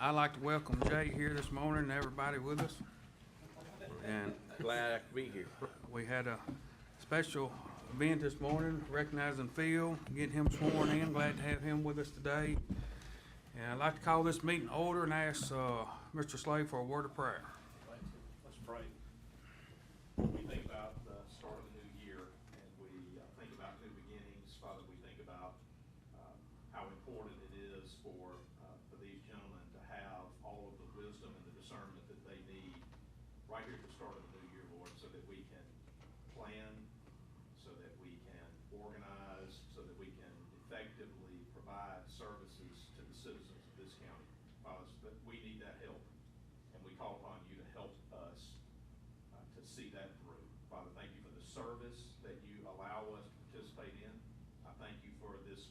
I'd like to welcome Jay here this morning and everybody with us. And Glad I could be here. we had a special event this morning, recognizing Phil, getting him sworn in. Glad to have him with us today. And I'd like to call this meeting order and ask Mr. Slade for a word of prayer. Let's pray. We think about the start of the new year, and we think about new beginnings. Father, we think about how important it is for these gentlemen to have all of the wisdom and the discernment that they need right here at the start of the new year, Lord, so that we can plan, so that we can organize, so that we can effectively provide services to the citizens of this county. Father, so that we need that help, and we call upon you to help us to see that through. Father, thank you for the service that you allow us to participate in. I thank you for this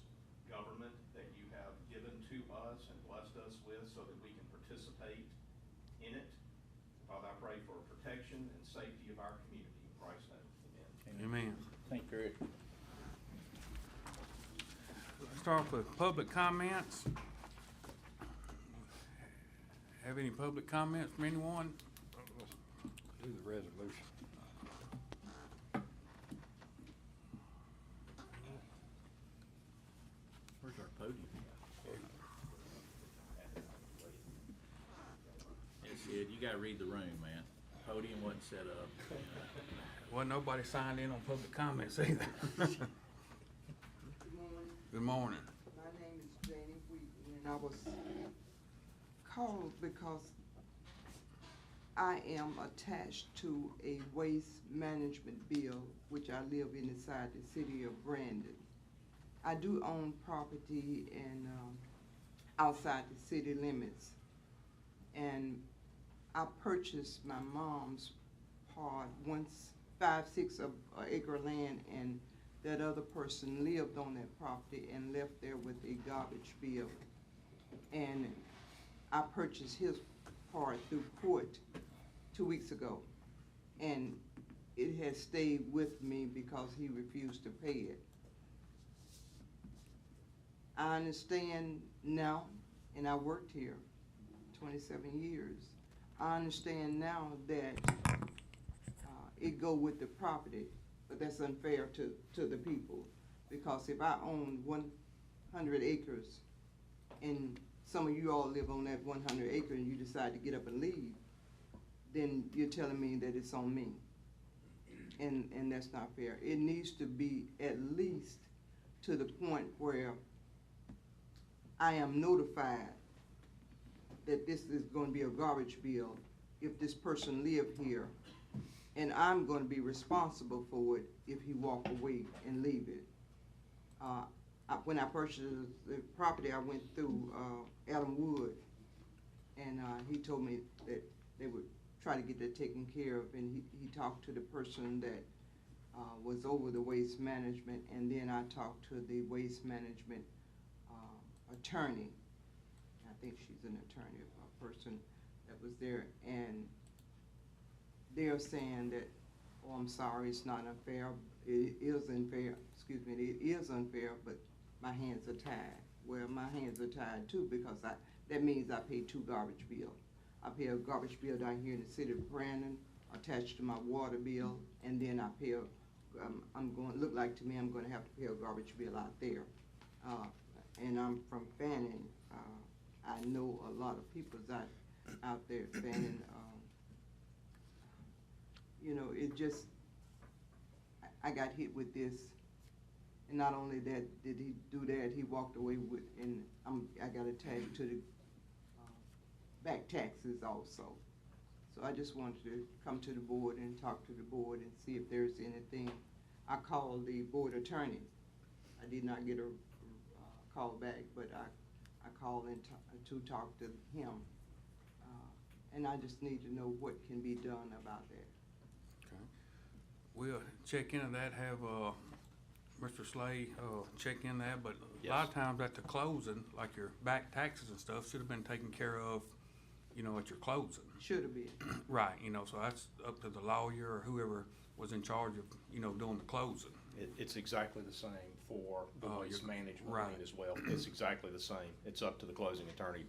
government that you have given to us and blessed us with so that we can participate in it. Father, I pray for protection and safety of our community. In Christ's name, amen. Amen. Thank you, Rick. Let's start off with public comments. Have any public comments from anyone? Do the resolution. Where's our podium? Yes, Ed, you gotta read the room, man. Podium wasn't set up. Well, nobody signed in on public comments either. Good morning. Good morning. My name is Janie Wheaton, and I was called because I am attached to a waste management bill, which I live inside the city of Brandon. I do own property in, outside the city limits, and I purchased my mom's part, 5/6 of acre land, and that other person lived on that property and left there with a garbage bill. And I purchased his part through court 2 weeks ago, and it has stayed with me because he refused to pay it. I understand now, and I worked here 27 years. I understand now that it go with the property, but that's unfair to the people, because if I own 100 acres and some of you all live on that 100 acre and you decide to get up and leave, then you're telling me that it's on me, and that's not fair. It needs to be at least to the point where I am notified that this is going to be a garbage bill if this person lived here, and I'm going to be responsible for it if he walk away and leave it. When I purchased the property, I went through Adam Wood, and he told me that they would try to get that taken care of, and he talked to the person that was over the waste management, and then I talked to the waste management attorney. I think she's an attorney, a person that was there, and they're saying that, oh, I'm sorry, it's not unfair. It is unfair, excuse me, it is unfair, but my hands are tied. Well, my hands are tied too, because that means I pay 2 garbage bills. I pay a garbage bill down here in the city of Brandon, attached to my water bill, and then I pay look like to me I'm gonna have to pay a garbage bill out there. And I'm from Fannin. I know a lot of people's out there, Fannin. You know, it just, I got hit with this, and not only that did he do that, he walked away with, and I got a tag to the back taxes also. So I just wanted to come to the board and talk to the board and see if there's anything. I called the board attorney. I did not get a call back, but I called in to talk to him. And I just need to know what can be done about that. Okay. We'll check into that, have Mr. Slade check in that, but a lot of times at the closing, like your back taxes and stuff, should have been taken care of, you know, at your closing. Should have been. Right, you know, so that's up to the lawyer or whoever was in charge of, you know, doing the closing. It's exactly the same for the waste management right. lien as well. It's exactly the same. It's up to the closing attorney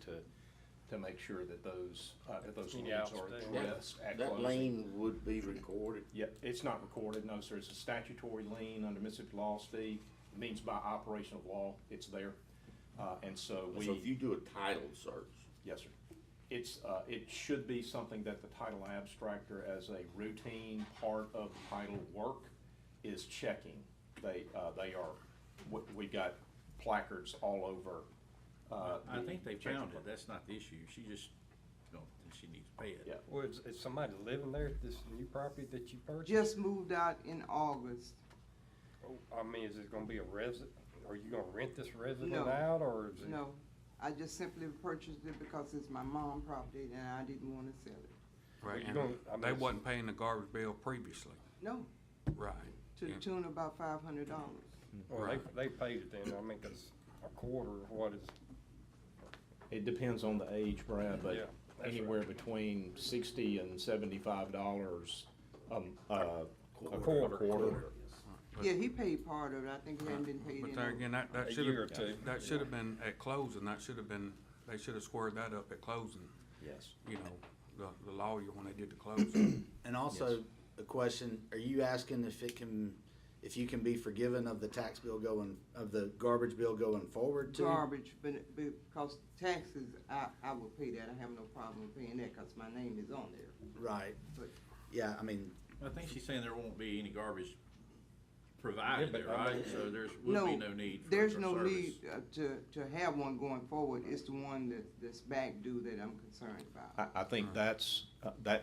to make sure that those liens Yeah, are outstanding. addressed at That closing. lien would be recorded. Yeah, it's not recorded, no, sir. It's a statutory lien under Mississippi law, Steve. It means by operation of law, it's there. And so So if you do a title search, yes, sir. It should be something that the title abstractor, as a routine part of the title work, is checking. We've got placards all over. I think they checking found for- it, that's not the issue, she just don't think she needs to pay it. Yeah. Well, is somebody living there at this new property that you purchased? Just moved out in August. Oh, I mean, is it gonna be a resident, are you gonna rent this resident No. out, or is it? No, I just simply purchased it because it's my mom's property and I didn't wanna sell it. Right, you and don't- I mean, they it's- wasn't paying the garbage bill previously, No, right. to the Yeah. tune of about $500. Well, Right. they paid it then, I mean, 'cause a quarter, what is, It depends on the age, Brad, but Yeah, that's anywhere between $60 and $75 a quarter. Yeah, he paid part of it. I think he hadn't been paid But in. there over- again, that A should year or have, two. that should have been at closing, that should have been, they should have squared that up at closing, Yes. you know, the lawyer when they did the closing. and also a question, are you asking if you can be forgiven of the tax bill of the garbage bill going forward too? Garbage, but because taxes, I will pay that. I have no problem paying that because my name is on there. Right, But yeah, I mean, I think she's saying there won't be any garbage provided Yeah, but there, I right? mean- So would be no need for there's for no service. need to have one going forward. It's the one that's back due that I'm concerned about. I think that's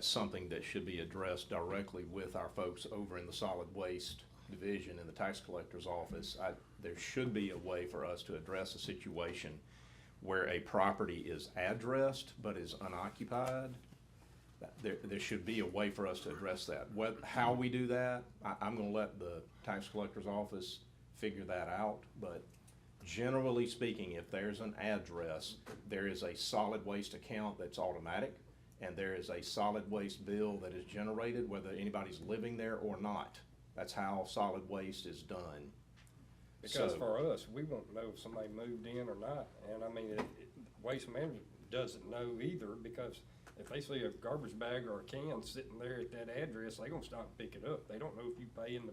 something that should be addressed directly with our folks over in the solid waste division in the tax collector's office. There should be a way for us to address a situation where a property is addressed but is unoccupied. There should be a way for us to address that. How we do that, I'm gonna let the tax collector's office figure that out, but generally speaking, if there's an address, there is a solid waste account that's automatic, and there is a solid waste bill that is generated, whether anybody's living there or not. That's how solid waste is done. because So- for us, we won't know if somebody moved in or not, and I mean, Waste Management doesn't know either, because if they see a garbage bag or a can sitting there at that address, they gonna stop and pick it up. They don't know if you paying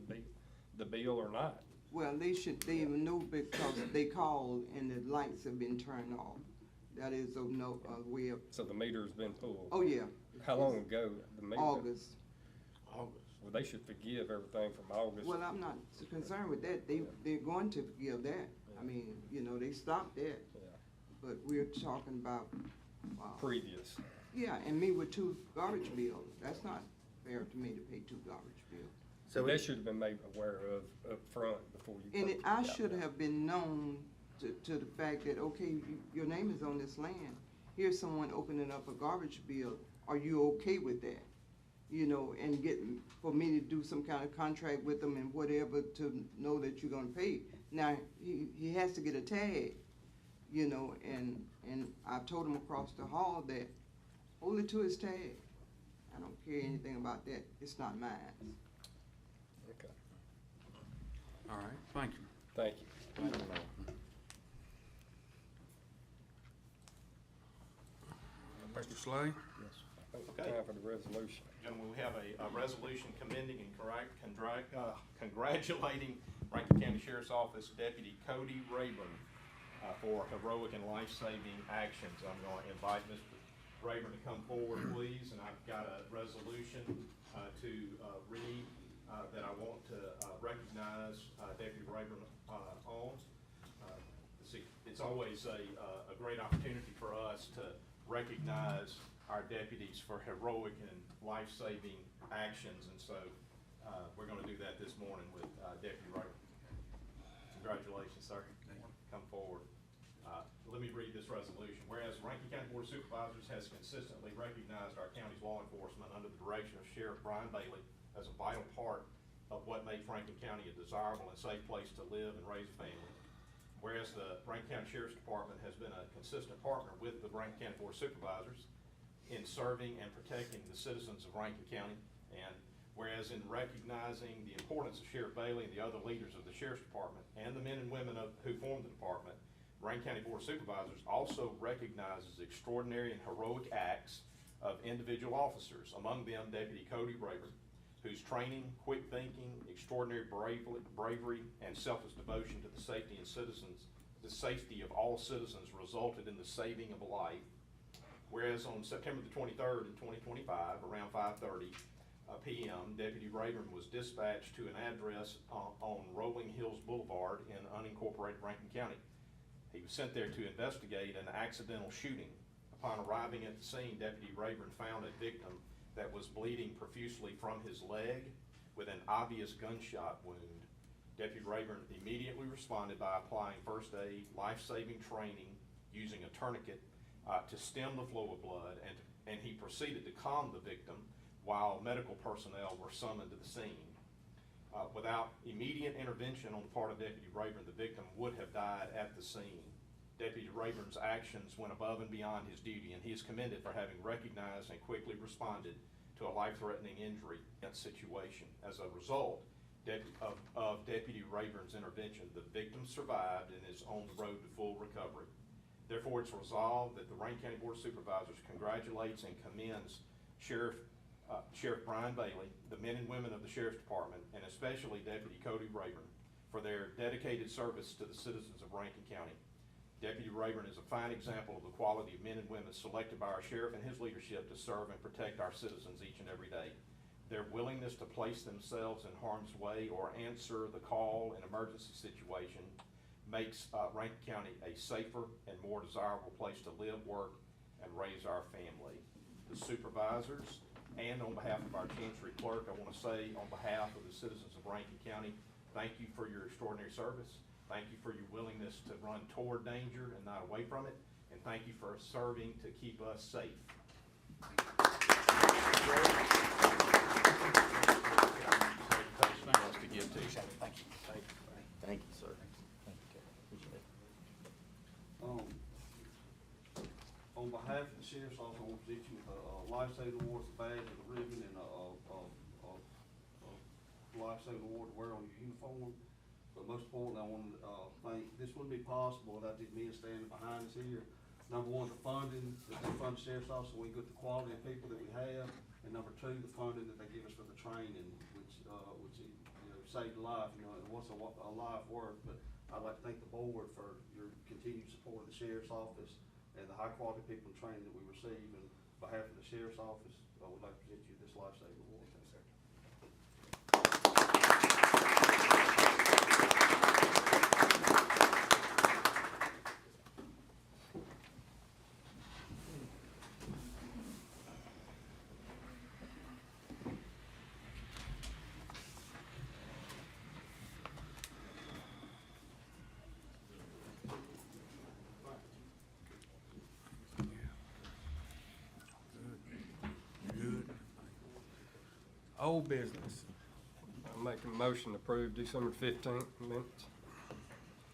the bill or not. Well, they even know because they called and the lights have been turned off. That is a no, way of, So the meter's been pulled. oh, yeah. How long ago, the meter? August. Well, they should forgive everything from August. Well, I'm not so concerned with that. They're going to forgive that. I mean, they stopped that. Yeah. But we're talking about, Previous. yeah, and me with 2 garbage bills. That's not fair to me to pay 2 garbage bills. So that should have been made aware of up front before you. And put I it out should there. have been known to the fact that, okay, your name is on this land. Here's someone opening up a garbage bill. Are you okay with that? And for me to do some kind of contract with them and whatever to know that you're gonna pay. Now, he has to get a tag, and I told him across the hall that, hold it to his tag. I don't care anything about that. It's not mine. Okay, All right, thank you. thank you. Mr. Slay? I think it's Okay. time for the resolution. Gentlemen, we have a resolution commending and congratulating Rankin County Sheriff's Office Deputy Cody Rayburn for heroic and life-saving actions. I'm going to invite Mr. Rayburn to come forward, please, and I've got a resolution to read that I want to recognize Deputy Rayburn on. It's always a great opportunity for us to recognize our deputies for heroic and life-saving actions, and so we're going to do that this morning with Deputy Rayburn. Congratulations, sir. Come forward. Let me read this resolution. Whereas Rankin County Board of Supervisors has consistently recognized our county's law enforcement under the direction of Sheriff Brian Bailey as a vital part of what makes Rankin County a desirable and safe place to live and raise a family. Whereas the Rankin County Sheriff's Department has been a consistent partner with the Rankin County Board of Supervisors in serving and protecting the citizens of Rankin County, and whereas in recognizing the importance of Sheriff Bailey and the other leaders of the Sheriff's Department and the men and women who form the department, Rankin County Board of Supervisors also recognizes extraordinary and heroic acts of individual officers, among them Deputy Cody Rayburn, whose training, quick thinking, extraordinary bravery, and selfless devotion to the safety of all citizens resulted in the saving of a life. Whereas on September the 23rd in 2025, around 5:30 p.m., Deputy Rayburn was dispatched to an address on Rolling Hills Boulevard in unincorporated Rankin County. He was sent there to investigate an accidental shooting. Upon arriving at the scene, Deputy Rayburn found a victim that was bleeding profusely from his leg with an obvious gunshot wound. Deputy Rayburn immediately responded by applying first aid, life-saving training, using a tourniquet to stem the flow of blood, and he proceeded to calm the victim while medical personnel were summoned to the scene. Without immediate intervention on the part of Deputy Rayburn, the victim would have died at the scene. Deputy Rayburn's actions went above and beyond his duty, and he is commended for having recognized and quickly responded to a life-threatening injury situation. As a result of Deputy Rayburn's intervention, the victim survived and is on the road to full recovery. Therefore, it's resolved that the Rankin County Board of Supervisors congratulates and commends Sheriff Brian Bailey, the men and women of the Sheriff's Department, and especially Deputy Cody Rayburn, for their dedicated service to the citizens of Rankin County. Deputy Rayburn is a fine example of the quality of men and women selected by our sheriff and his leadership to serve and protect our citizens each and every day. Their willingness to place themselves in harm's way or answer the call in emergency situation makes Rankin County a safer and more desirable place to live, work, and raise our family. The supervisors, and on behalf of our Chancery Clerk, I want to say on behalf of the citizens of Rankin County, thank you for your extraordinary service. Thank you for your willingness to run toward danger and not away from it. And thank you for serving to keep us safe. Wants to give to you. Thank you. Thank you, sir. On behalf of the Sheriff's Office, I want to present you with a Lifesaving Award, a badge and a ribbon, and a Lifesaving Award to wear on your uniform. But most importantly, I want to thank, this wouldn't be possible without these men standing behind us here. Number one, the funding that they fund the Sheriff's Office, so we get the quality of people that we have. And number two, the funding that they give us for the training, which saved a life, and what's a life worth. But I'd like to thank the board for your continued support of the Sheriff's Office and the high quality people and training that we receive. And on behalf of the Sheriff's Office, I would like to present you this Lifesaving Award. Old business. I make a motion to approve December 15th minutes.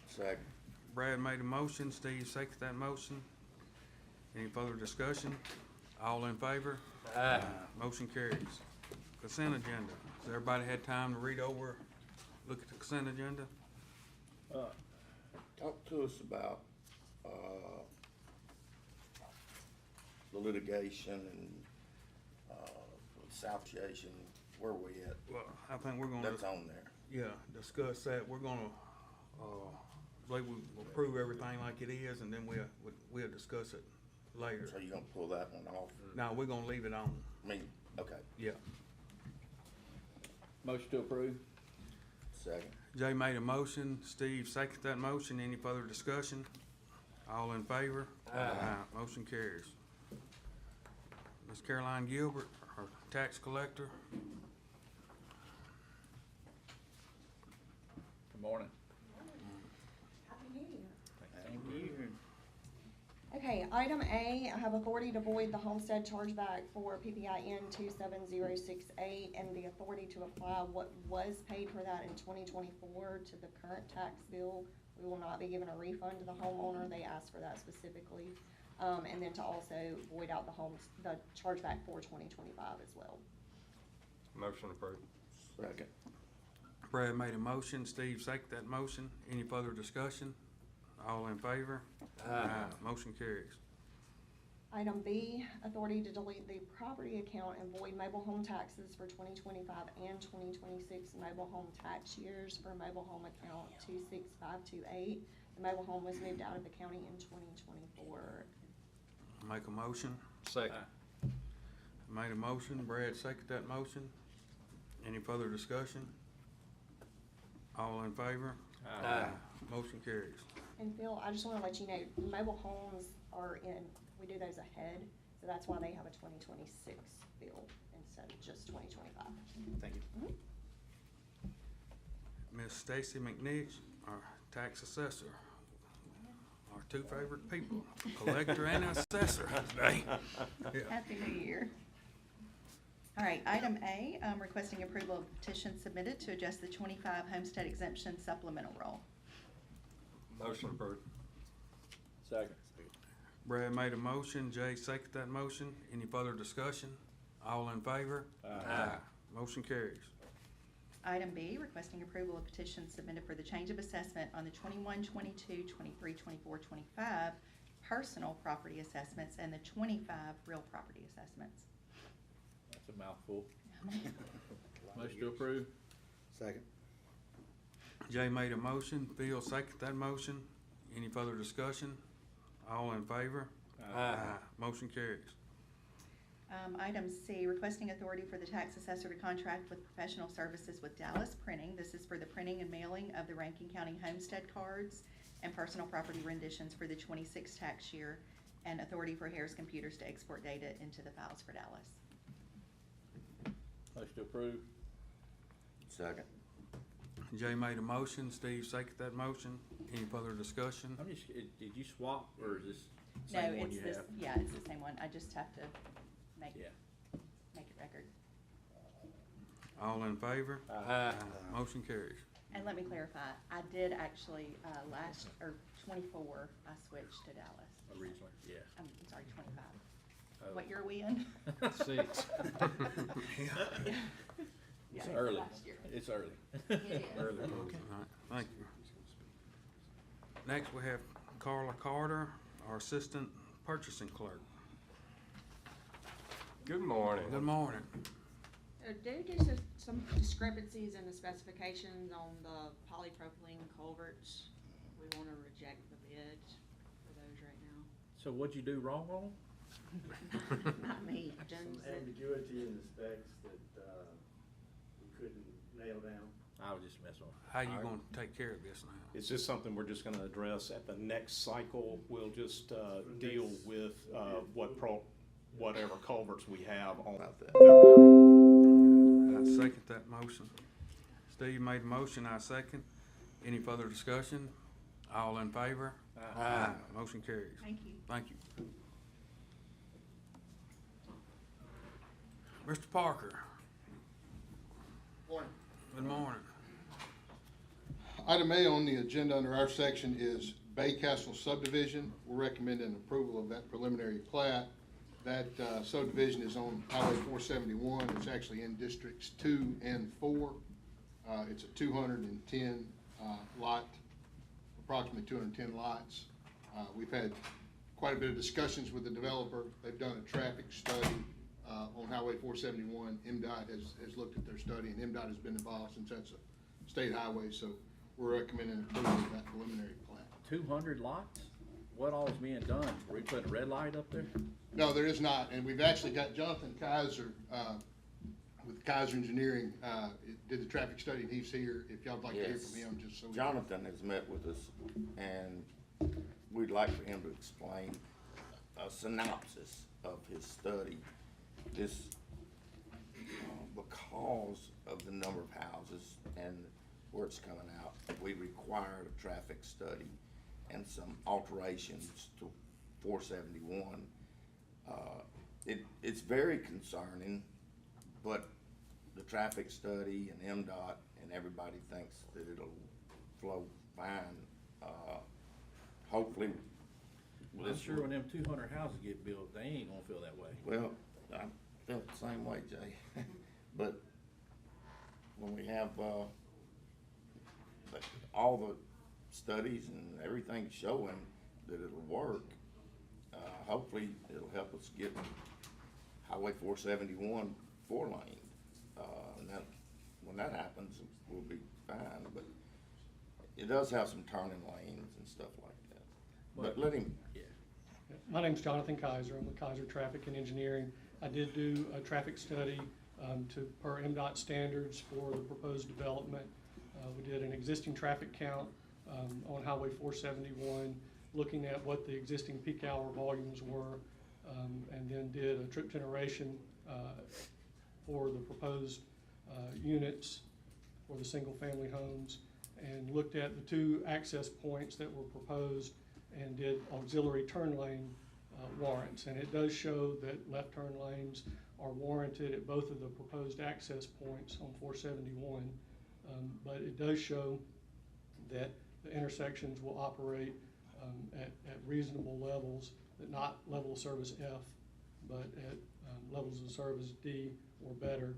Second. Brad made a motion, Steve seconded that motion. Any further discussion? All in favor? Aye. Motion carries. Consent agenda. Has everybody had time to read over, look at the consent agenda? Talk to us about, the litigation and, South Association, where we at? Well, I think we're gonna. That's on there. Yeah, discuss that. We're gonna, believe we'll approve everything like it is, and then we'll discuss it later. So you gonna pull that one off? No, we're gonna leave it on. I mean, okay. Yeah. Motion to approve? Second. Jay made a motion, Steve seconded that motion. Any further discussion? All in favor? Aye. Motion carries. Ms. Caroline Gilbert, our tax collector. Good morning. Happy New Year. Thank you. Okay, item A, I have authority to void the homestead chargeback for PPIN 27068 and the authority to apply what was paid for that in 2024 to the current tax bill. We will not be giving a refund to the homeowner. They asked for that specifically. And then to also void out the chargeback for 2025 as well. Motion approved. Second. Brad made a motion, Steve seconded that motion. Any further discussion? All in favor? Motion carries. Item B, authority to delete the property account and void mobile home taxes for 2025 and 2026 mobile home tax years for mobile home account 26528. The mobile home was moved out of the county in 2024. Make a motion. Second. Made a motion, Brad seconded that motion. Any further discussion? All in favor? Motion carries. And Phil, I just wanna let you know, mobile homes are we do those ahead, so that's why they have a 2026 bill instead of just 2025. Thank you. Miss Stacy McNich, our tax assessor. Our two favorite people, collector and assessor today. Yeah. Happy New Year. All right, item A, requesting approval of petition submitted to adjust the 25 homestead exemption supplemental roll. Motion approved. Second. Brad made a motion, Jay seconded that motion. Any further discussion? All in favor? Motion carries. Item B, requesting approval of petition submitted for the change of assessment on the 21, 22, 23, 24, 25 personal property assessments and the 25 real property assessments. That's a mouthful. Motion to approve. Second. Jay made a motion, Phil seconded that motion. Any further discussion? All in favor? Motion carries. Item C, requesting authority for the tax assessor to contract with professional services with Dallas Printing. This is for the printing and mailing of the Rankin County homestead cards and personal property renditions for the 26 tax year, and authority for Harris Computers to export data into the files for Dallas. Motion to approve. Second. Jay made a motion, Steve seconded that motion. Any further discussion? I'm just, did you swap, or is this the No, same one it's you this, have? yeah, it's the same one. I just have to make Yeah. it record. All in favor? Motion carries. And let me clarify, I did actually, 24, I switched to Dallas. Originally, yeah. I'm sorry, 25. Oh. What year are we in? 6. Yeah, It's early. last year. It's early. Early. All right, thank you. Next, we have Carla Carter, our assistant purchasing clerk. Good morning. Good morning. Due to some discrepancies in the specifications on the polypropylene culverts, we wanna reject the bid for those right now. So what'd you do wrong on them? Not me, Some Jones did. ambiguity in the specs that, we couldn't nail down. I was just messing with How you gonna take care of this now? Is this something we're just gonna address at the next cycle? We'll just, deal with, whatever culverts we have on. About that. I second that motion. Steve made a motion, I second. Any further discussion? All in favor? Motion carries. Thank you. Thank you. Mr. Parker. Morning. Good morning. Item A on the agenda under our section is Bay Castle subdivision. We're recommending approval of that preliminary plat. That subdivision is on Highway 471. It's actually in Districts 2 and 4. It's a 210 lot, approximately 210 lots. We've had quite a bit of discussions with the developer. They've done a traffic study on Highway 471. MDOT has looked at their study, and MDOT has been involved since that's a state highway, so we're recommending approval of that preliminary plat. 200 lots? What all is being done? Are we putting a red light up there? No, there is not, and we've actually got Jonathan Kaiser with Kaiser Engineering, did the traffic study, and he's here. If y'all would like to hear from him, just so. Jonathan has met with us, and we'd like for him to explain a synopsis of his study. This, because of the number of houses and where it's coming out, we required a traffic study and some alterations to 471. It's very concerning, but the traffic study and MDOT and everybody thinks that it'll flow fine. Hopefully. Well, I'm sure when them 200 houses get built, they ain't gonna feel that way. Well, I feel the same way, Jay. But when we have, all the studies and everything's showing that it'll work. Hopefully, it'll help us get Highway 471 4-lane. And that, when that happens, we'll be fine, but it does have some turning lanes and stuff like that. But let him, My name's Jonathan Kaiser. I'm with Kaiser Traffic and Engineering. I did do a traffic study per MDOT standards for the proposed development. We did an existing traffic count on Highway 471, looking at what the existing peak hour volumes were, and then did a trip generation for the proposed units for the single-family homes, and looked at the 2 access points that were proposed and did auxiliary turn lane warrants. And it does show that left turn lanes are warranted at both of the proposed access points on 471. But it does show that the intersections will operate at reasonable levels, that not level of service F, but at levels of service D or better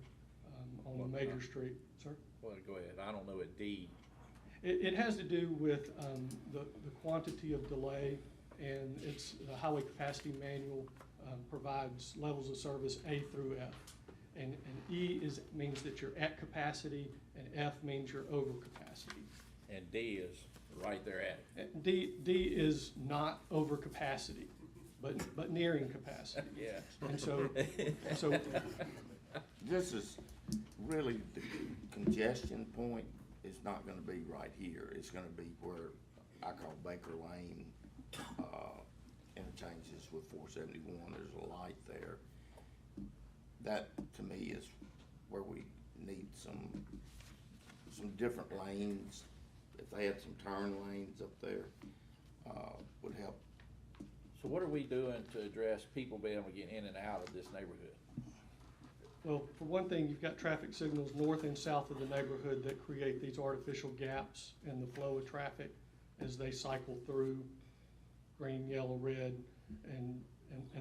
on a major street. Sir? Well, go ahead, I don't know at D. It has to do with the quantity of delay, and it's the highway capacity manual provides levels of service A through F. And E means that you're at capacity, and F means you're over capacity. And D is right there at it. D is not over capacity, but nearing capacity. Yeah. And so this is really the congestion point is not gonna be right here. It's gonna be where I call Baker Lane, interchanges with 471. There's a light there. That, to me, is where we need some different lanes. If they had some turn lanes up there, would help. So what are we doing to address people being able to get in and out of this neighborhood? Well, for one thing, you've got traffic signals north and south of the neighborhood that create these artificial gaps in the flow of traffic as they cycle through green, yellow, red, and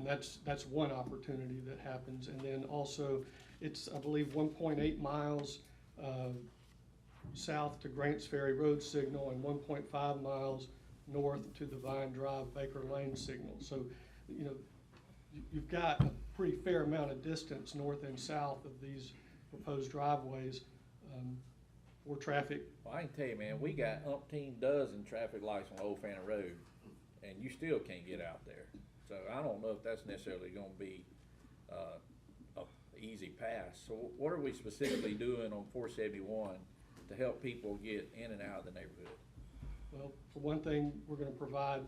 that's one opportunity that happens. And then also, it's, I believe, 1.8 miles south to Grants Ferry Road signal and 1.5 miles north to the Vine Drive Baker Lane signal. So, you know, you've got a pretty fair amount of distance north and south of these proposed driveways for traffic. Well, I can tell you, man, we got umpteen dozen traffic lights on Old Fannin Road, and you still can't get out there. So I don't know if that's necessarily gonna be a easy pass. So what are we specifically doing on 471 to help people get in and out of the neighborhood? Well, for one thing, we're gonna provide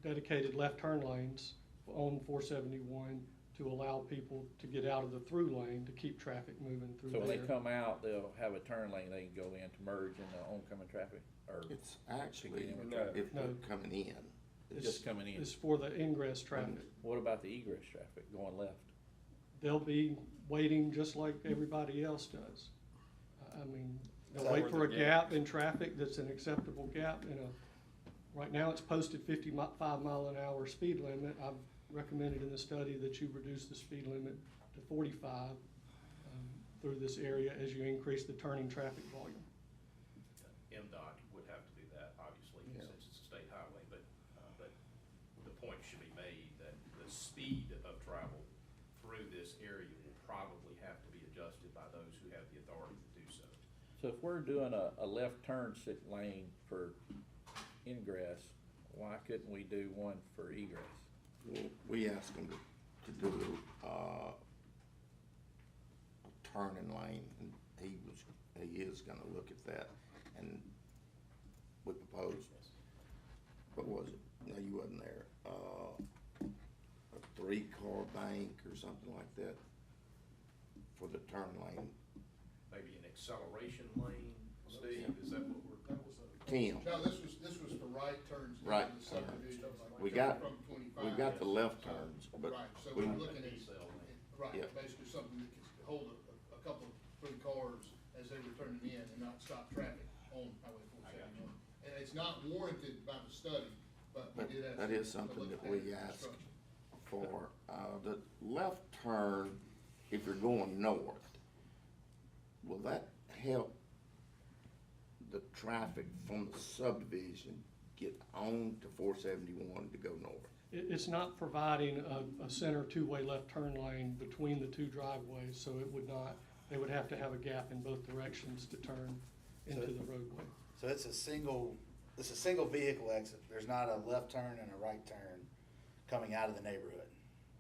dedicated left turn lanes on 471 to allow people to get out of the through lane to keep traffic moving through So there. when they come out, they'll have a turn lane they can go in to merge in the oncoming traffic, or It's actually, in with No. traffic? if they're coming in, It's just coming in. It's for the ingress traffic. What about the egress traffic going left? They'll be waiting just like everybody else does. I mean, they'll that wait where for a the gap in traffic that's an acceptable gap in right now it's posted 55 mile an hour speed limit. I've recommended in the study that you reduce the speed limit to 45 through this area as you increase the turning traffic volume. MDOT would have to do that, obviously, Yeah. since it's a state highway, but the point should be made that the speed of travel through this area will probably have to be adjusted by those who have the authority to do so. So if we're doing a left turn lane for ingress, why couldn't we do one for egress? well, we asked them to do a turning lane, and he is gonna look at that, and we proposed, what was it? No, you wasn't there, a 3-car bank or something like that for the turn lane. Maybe an acceleration lane, Steve, is that what we're? Tim, No, this was for right turns. down Right the subdivision, like we got, from 25. we got the left turns, but Right, so we, we're looking at, right, Yeah. basically something that can hold a couple, 3 cars as they were turning in and not stop traffic on Highway 471. And it's not warranted by the study, but we but did have. that to is something look that at we in asked construction. for. The left turn, if you're going north, will that help the traffic from the subdivision get on to 471 to go north? It's not providing a center two-way left turn lane between the two driveways, so it would not, they would have to have a gap in both directions to turn into the roadway. So it's a single vehicle exit. There's not a left turn and a right turn coming out of the neighborhood.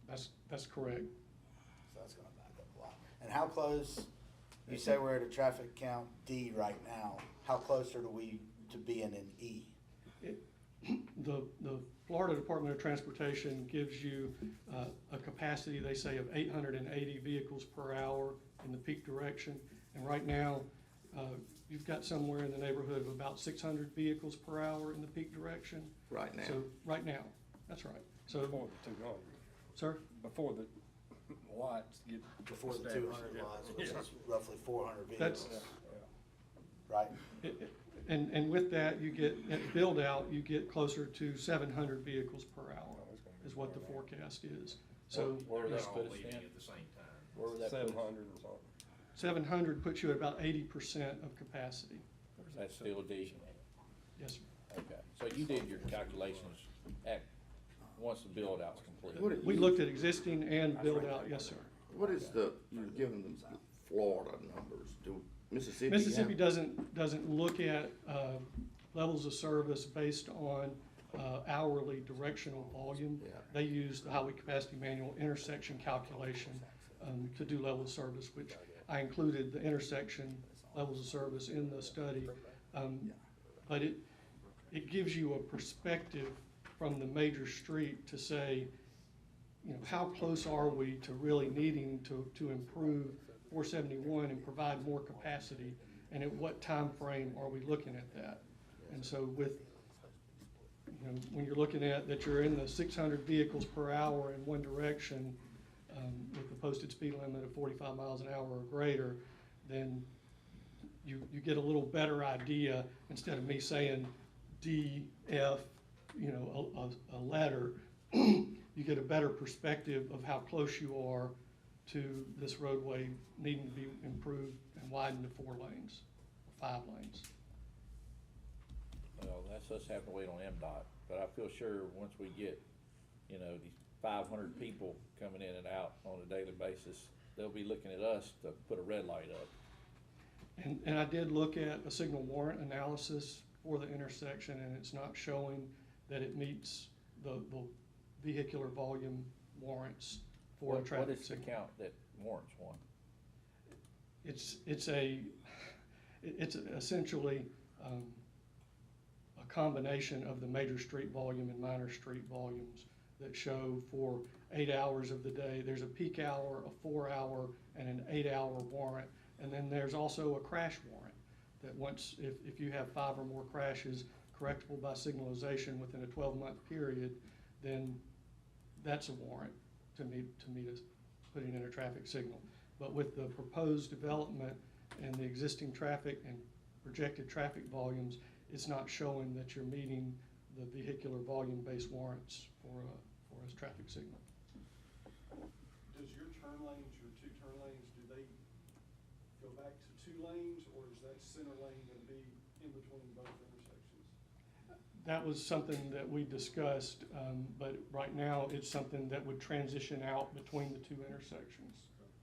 That's correct. So that's gonna back up a lot. And how close, you say we're at a traffic count D right now, how close are we to being in E? The Florida Department of Transportation gives you a capacity, they say, of 880 vehicles per hour in the peak direction. And right now, you've got somewhere in the neighborhood of about 600 vehicles per hour in the peak direction. Right now? So, right now, that's right. So, Before the 200, sir? before the lots get. Before the established. 200 lots, which Yeah. is roughly 400 That's- vehicles, right? And with that, you get, at build out, you get closer to 700 vehicles per hour is what the forecast is. So Where would They're that all put us leaving in? at the same time. Where would that put us? 700 or something. 700 puts you at about 80% of capacity. That's still decent. Yes, sir. Okay, so you did your calculations once the build out's complete. We looked at existing and build out, yes, sir. What is you're giving them Florida numbers, do Mississippi? Mississippi have- doesn't look at levels of service based on hourly directional volume. Yeah. They use the highway capacity manual intersection calculation to do level of service, which I included the intersection levels of service in the study. But it gives you a perspective from the major street to say, you know, how close are we to really needing to improve 471 and provide more capacity, and at what time frame are we looking at that? And so with, you know, when you're looking at that you're in the 600 vehicles per hour in one direction, with the posted speed limit of 45 miles an hour or greater, then you get a little better idea, instead of me saying D, F, you know, a letter, you get a better perspective of how close you are to this roadway needing to be improved and widened to 4 lanes, 5 lanes. Well, that's us having to wait on MDOT, but I feel sure once we get, you know, these 500 people coming in and out on a daily basis, they'll be looking at us to put a red light up. And I did look at a signal warrant analysis for the intersection, and it's not showing that it meets the vehicular volume warrants for a traffic What is the signal. count that warrants one? It's essentially a combination of the major street volume and minor street volumes that show for 8 hours of the day. There's a peak hour, a 4-hour, and an 8-hour warrant. And then there's also a crash warrant that once, if you have 5 or more crashes correctable by signalization within a 12-month period, then that's a warrant to meet us putting in a traffic signal. But with the proposed development and the existing traffic and projected traffic volumes, it's not showing that you're meeting the vehicular volume-based warrants for a traffic signal. Does your turn lanes, your 2 turn lanes, do they go back to 2 lanes, or is that center lane gonna be in between both intersections? That was something that we discussed, but right now it's something that would transition out between the 2 intersections.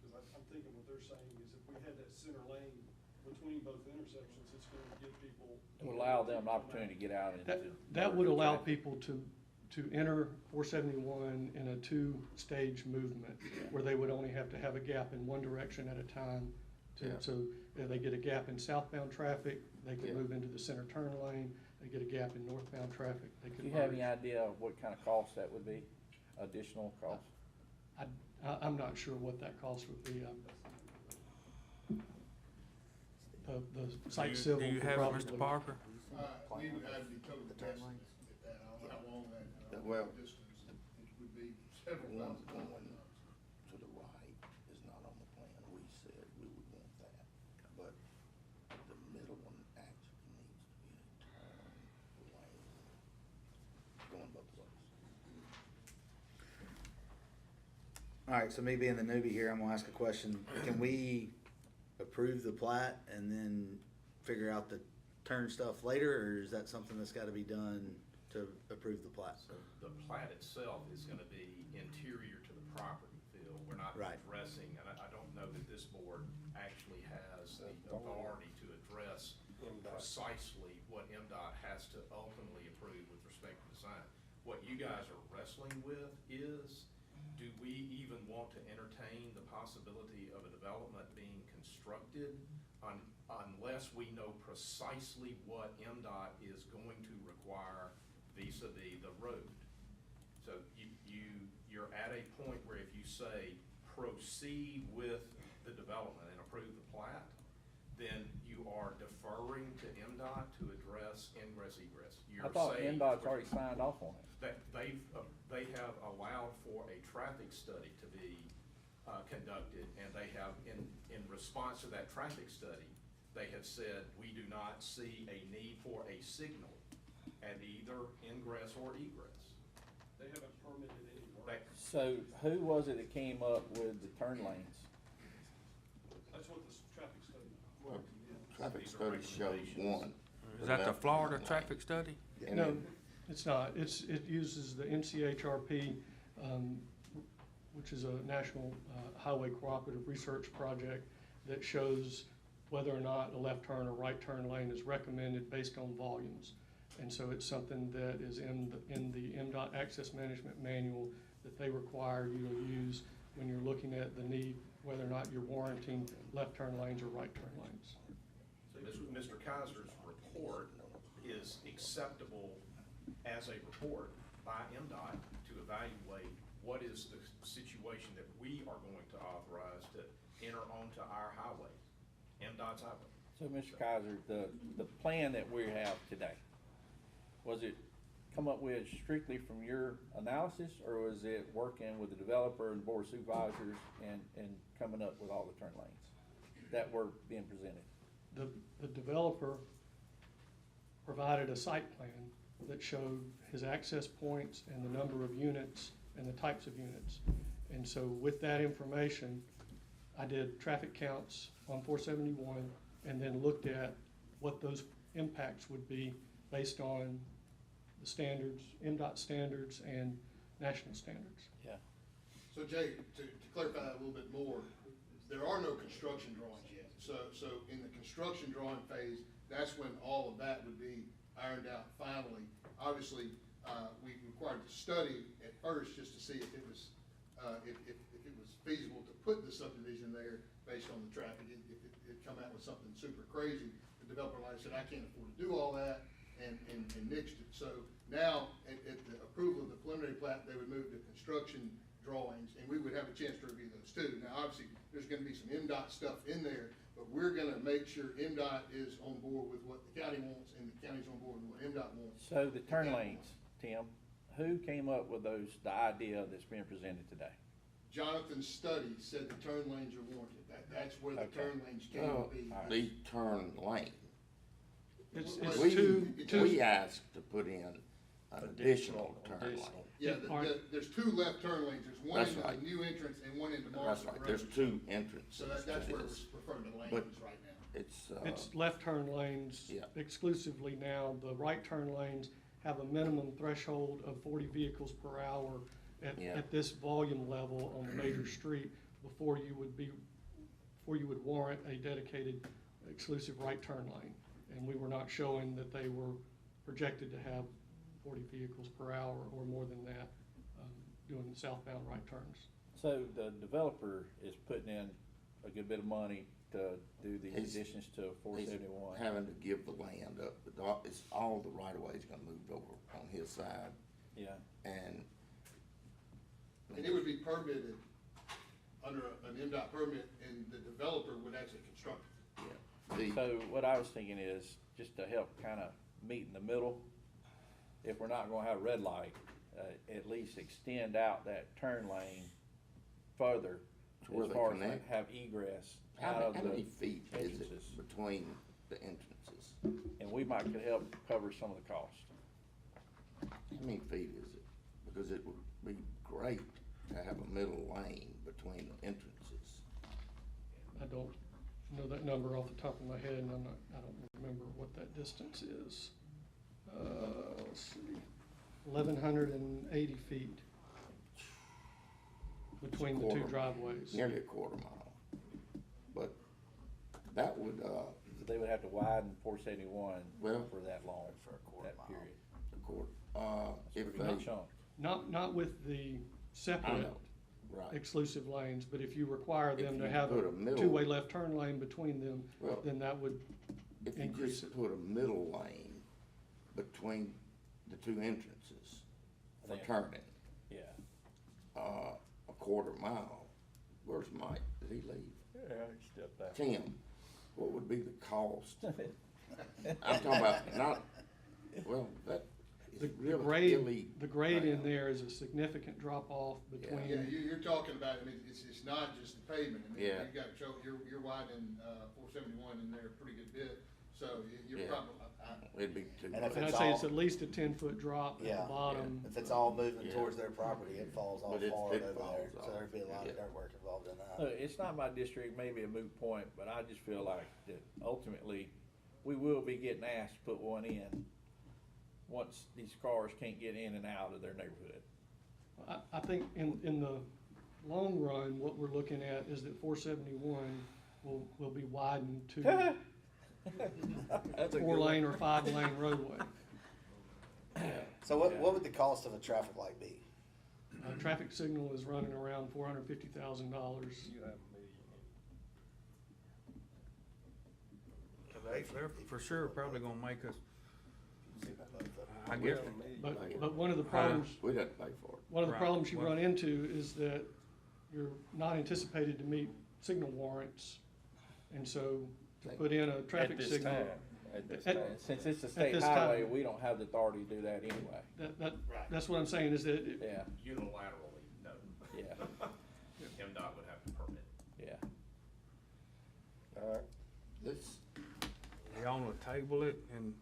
Because I'm thinking what they're saying is if we had that center lane between both intersections, it's gonna give people. It would allow them an opportunity to get out into. That would allow people to enter 471 in a 2-stage movement, where they would only have to have a gap in one direction at a time. So if they get a gap in southbound traffic, they could move into the center turn lane. They get a gap in northbound traffic, they could Do you have merge. any idea of what kind of cost that would be, additional cost? I'm not sure what that cost would be. The site civil. Do you could have it, probably- Mr. Parker? We would have to be totally tested at that, how long that, Well, distance, it would be several One thousand going dollars. to the right is not on the plan. We said we would want that, but the middle one actually needs to be a turn lane going both ways. All right, so me being the newbie here, I'm gonna ask a question. Can we approve the plat and then figure out the turn stuff later, or is that something that's gotta be done to approve the plat? So the plat itself is gonna be interior to the property, Phil. We're not Right. addressing, and I don't know that this board actually has the authority to address precisely what MDOT has to ultimately approve with respect to design. What you guys are wrestling with is, do we even want to entertain the possibility of a development being constructed unless we know precisely what MDOT is going to require vis-a-vis the road? So you're at a point where if you say proceed with the development and approve the plat, then you are deferring to MDOT to address ingress egress. I thought NDOT's already signed off on it. They have allowed for a traffic study to be conducted, and they have, in response to that traffic study, they have said, we do not see a need for a signal at either ingress or egress. They haven't permitted any work. So who was it that came up with the turn lanes? That's what the traffic study Well, recommends. traffic These are study shows one. Is that the Florida traffic study? And No, then- it's not. It uses the MCHRP, which is a national highway cooperative research project that shows whether or not a left turn or right turn lane is recommended based on volumes. And so it's something that is in the MDOT Access Management Manual that they require you to use when you're looking at the need, whether or not you're warranting left turn lanes or right turn lanes. So Mr. Kaiser's report is acceptable as a report by MDOT to evaluate what is the situation that we are going to authorize to enter onto our highway, MDOT's highway. So, Mr. Kaiser, the plan that we have today, was it come up with strictly from your analysis, or was it working with the developer and Board of Supervisors and coming up with all the turn lanes that were being presented? The developer provided a site plan that showed his access points and the number of units and the types of units. And so with that information, I did traffic counts on 471 and then looked at what those impacts would be based on the standards, MDOT standards and national standards. Yeah. So Jay, to clarify that a little bit more, there are no construction drawings yet. So in the construction drawing phase, that's when all of that would be ironed out finally. Obviously, we required to study at first just to see if it was, if it was feasible to put the subdivision there based on the traffic. If it come out with something super crazy, the developer like I said, I can't afford to do all that, and nixed it. So now, at the approval of the preliminary plat, they would move to construction drawings, and we would have a chance to review those too. Now, obviously, there's gonna be some MDOT stuff in there, but we're gonna make sure MDOT is on board with what the county wants, and the county's on board with what MDOT wants. So the turn lanes, Tim, who came up with the idea that's being presented today? Jonathan's study said the turn lanes are warranted. That's where the Okay. turn lanes came to be. The turn lane. It's We- two. We asked to put in an additional turn lane. Yeah, there's two left turn lanes. There's one That's into right. the new entrance and one into That's Marshall right, Road. there's two entrances So that's to where we're this. referring to lanes But- right now. It's left turn lanes Yeah. exclusively now. The right turn lanes have a minimum threshold of 40 vehicles per hour Yeah. at this volume level on the major street before you would warrant a dedicated exclusive right turn lane. And we were not showing that they were projected to have 40 vehicles per hour or more than that, doing the southbound right turns. So the developer is putting in a good bit of money to do the He's- additions to four He's seventy-one. having to give the land up, but it's all the right of way is gonna move over on his side, Yeah. and. And it would be permitted under an MDOT permit, and the developer would actually construct it. Yeah, the, So what I was thinking is, just to help kind of meet in the middle, if we're not gonna have a red light, at least extend out that turn lane further To where as they far as connect? have egress how out of many the feet is entrances. it between the entrances? And we might could help cover some of the cost. How many feet is it? Because it would be great to have a middle lane between the entrances. I don't know that number off the top of my head, and I don't remember what that distance is. Let's see, 1,180 feet between the two Quarter- driveways. Nearly a quarter mile. But that would, They would have to widen 471 Well- for that long, For a quarter that mile. period. the quarter, if Pretty they, good chunk. Not with the I separate know, right. exclusive lanes, but if you require If them to you have put a a middle- two-way left turn lane between them, Well, then that would If you increase just it. put a middle lane between the two entrances for Then- turning, Yeah. a quarter mile, where's Mike? Did he leave? Yeah, he stepped out. Tim, what would be the cost? I'm talking about not, well, that The is the really grade, the grade in ground. there is a significant drop-off between. Yeah, you're talking about, I mean, it's not just the pavement, I mean, Yeah. you got, you're widening, 471 in there a pretty good bit, so you're Yeah. probably, It'd be too. And if And I'd it's say it's all- at least a 10-foot drop at Yeah, the bottom. If it's all moving Yeah. towards their property, it falls off But it hard over falls there, so off. there'd be a lot of Yeah. dirt work involved in that. Look, it's not my district, maybe a moot point, but I just feel like that ultimately, we will be getting asked to put one in once these cars can't get in and out of their neighborhood. I think in the long run, what we're looking at is that 471 will be widened to That's a good four-lane one. or five-lane roadway. So what would the cost of a traffic light be? Traffic signal is running around $450,000. You have me. They're for sure probably gonna make us, I Well, guess, But one of the problems, We'd have to pay for it. one of the Right. problems you Well- run into is that you're not anticipated to meet signal warrants. And so to put in a traffic At this signal. time, at this At- time. Since it's a state this highway, time. we don't have the authority to do that anyway. That's what I'm saying, is that Yeah, Unilaterally, no. yeah, MDOT would have to permit. yeah. All right. This, y'all wanna table it and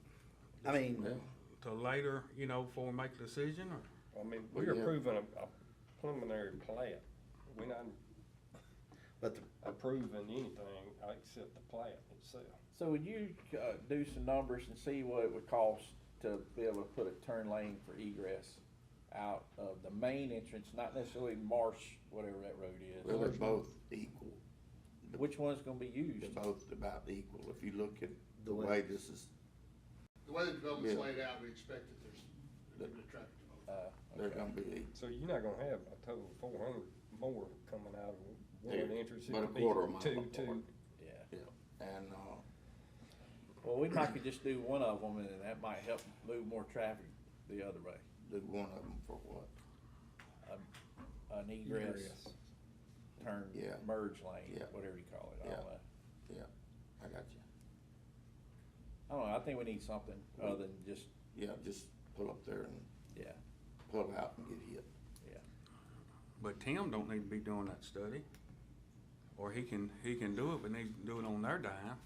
I mean, well, to later, before we make a decision, or? I mean, Well, we're yeah. approving a preliminary plat. We're not but the, approving anything except the plat itself. So would you, do some numbers and see what it would cost to be able to put a turn lane for egress out of the main entrance, not necessarily Marsh, whatever that road well, they're is? both equal. Which one's gonna be They're used? both about equal. If you look at the The way- way this is, the way the development's Yeah. laid out, we expect that there's gonna be traffic development. they're Okay. gonna be, So you're not gonna have a total of 400 more coming out of one Yeah, entrance. but a It'll be quarter mile two, apart. two. Yeah. yeah, and, Well, we might could just do one of them and that might help move more traffic the other way. do one of them for what? An egress, Egress. turn, Yeah. merge lane, Yeah. whatever you call it, I Yeah. don't know. Yeah, I got you. I don't know, I think we need something other than just, Yeah, just pull up there and yeah, pull out and get hit. yeah. But Tim don't need to be doing that study. Or he can do it, but he can do it on their dime.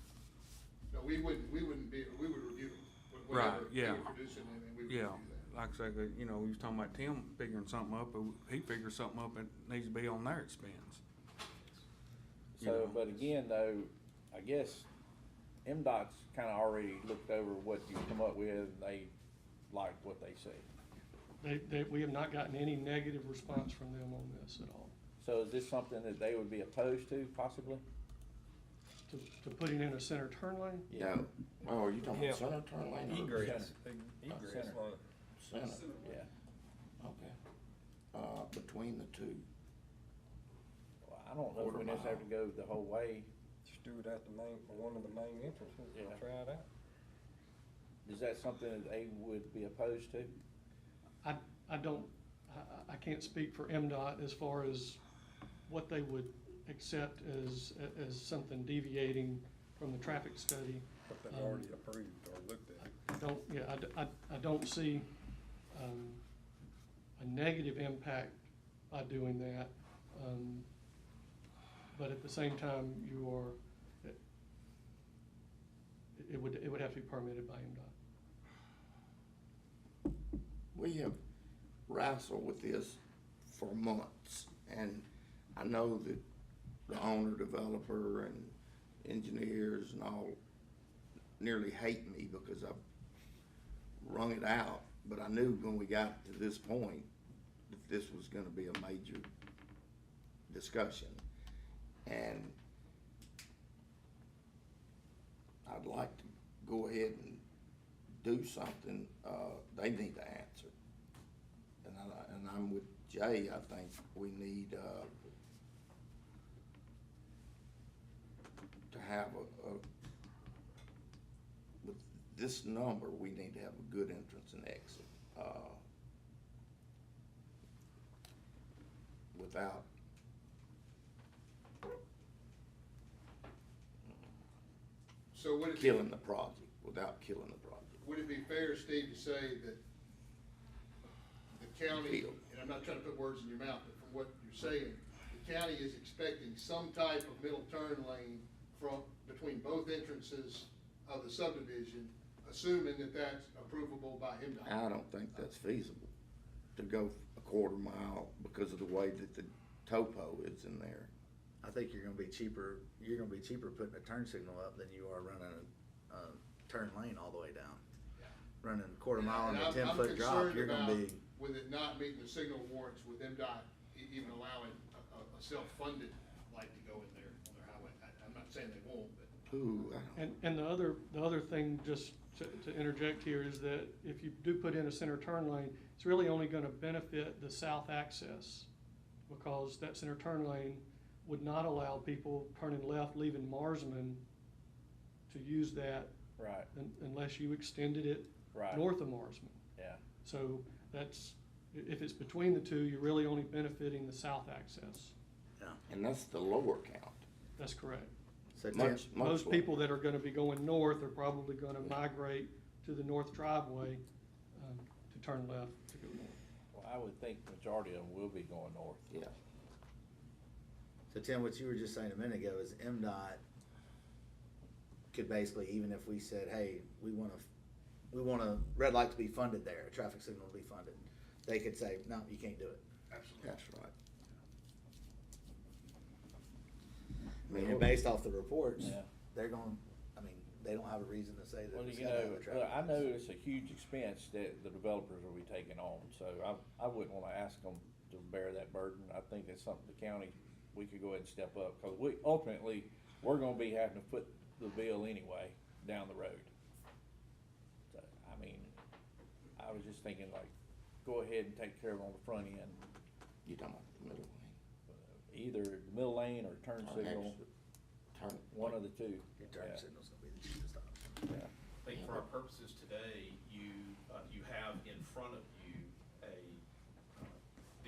No, we wouldn't be, we would review Right, whatever yeah. you're producing, and we would Yeah, review that. like I said, we was talking about Tim figuring something up, but he figures something up that needs to be on their expense. You So, know. but again, though, I guess MDOT's kinda already looked over what you come up with, and they like what they see. We have not gotten any negative response from them on this at all. So is this something that they would be opposed to possibly? To putting in a center turn lane, No, oh, are you talking Yeah. about center turn lane? or Egress, egress Center. line. Center, Yeah. okay. Between the two, Well, I don't know if we Quarter necessarily have to mile. go the whole way. Just do it at the main, one of the main entrances, Yeah. and try it out. Is that something that they would be opposed to? I don't, I can't speak for MDOT as far as what they would accept as something deviating from the traffic study. What they've already approved or looked at. I don't see, a negative impact by doing that. But at the same time, it would have to be permitted by MDOT. we have wrestled with this for months, and I know that the owner, developer, and engineers and all nearly hate me because I've wrung it out, but I knew when we got to this point that this was gonna be a major discussion. And I'd like to go ahead and do something, they need to answer. And I'm with Jay, I think we need, to have with this number, we need to have a good entrance and exit, without So would it be, killing the project, without killing the project. would it be fair, Steve, to say that the county, Field. and I'm not trying to put words in your mouth, but from what you're saying, the county is expecting some type of middle turn lane between both entrances of the subdivision, assuming that that's approvable by MDOT? I don't think that's feasible to go a quarter mile because of the way that the topo is in there. I think you're gonna be cheaper putting a turn signal up than you are running a turn lane all the way down. Running a quarter mile on And a I'm 10-foot drop, concerned you're gonna about, be, with it not meeting the signal warrants, with MDOT even allowing a self-funded light to go in there on their highway. I'm not saying they won't, but. Ooh, I don't. And the other thing, just to interject here, is that if you do put in a center turn lane, it's really only gonna benefit the south access, because that center turn lane would not allow people turning left, leaving Marsman, to use that Right, unless you extended it right. north of Marsman. Yeah. So that's, if it's between the two, you're really only benefiting the south access. And that's the lower count. That's correct. so Tim, Much Most lower. people that are gonna be going north are probably gonna migrate to the north driveway, to turn left to go north. Well, I would think the majority of them will be going north. Yeah. so Tim, what you were just saying a minute ago is MDOT could basically, even if we said, hey, we want a red light to be funded there, a traffic signal to be funded, they could say, no, you can't do it. Absolutely. That's right. I mean, and based off the reports, Yeah. they're going, I mean, they don't have a reason to say that Well, it's you gotta have know, a traffic. I know it's a huge expense that the developers will be taking on, so I wouldn't wanna ask them to bear that burden. I think it's something the county, we could go ahead and step up, cause ultimately, we're gonna be having to foot the bill anyway down the road. So, I mean, I was just thinking like, go ahead and take care of it on the front end, You talking about the middle lane? either the middle lane or turn Or signal, exit. Turn. one of the two. Your turn Yeah. signal's gonna be the cheapest option. Yeah. I think for our purposes today, you have in front of you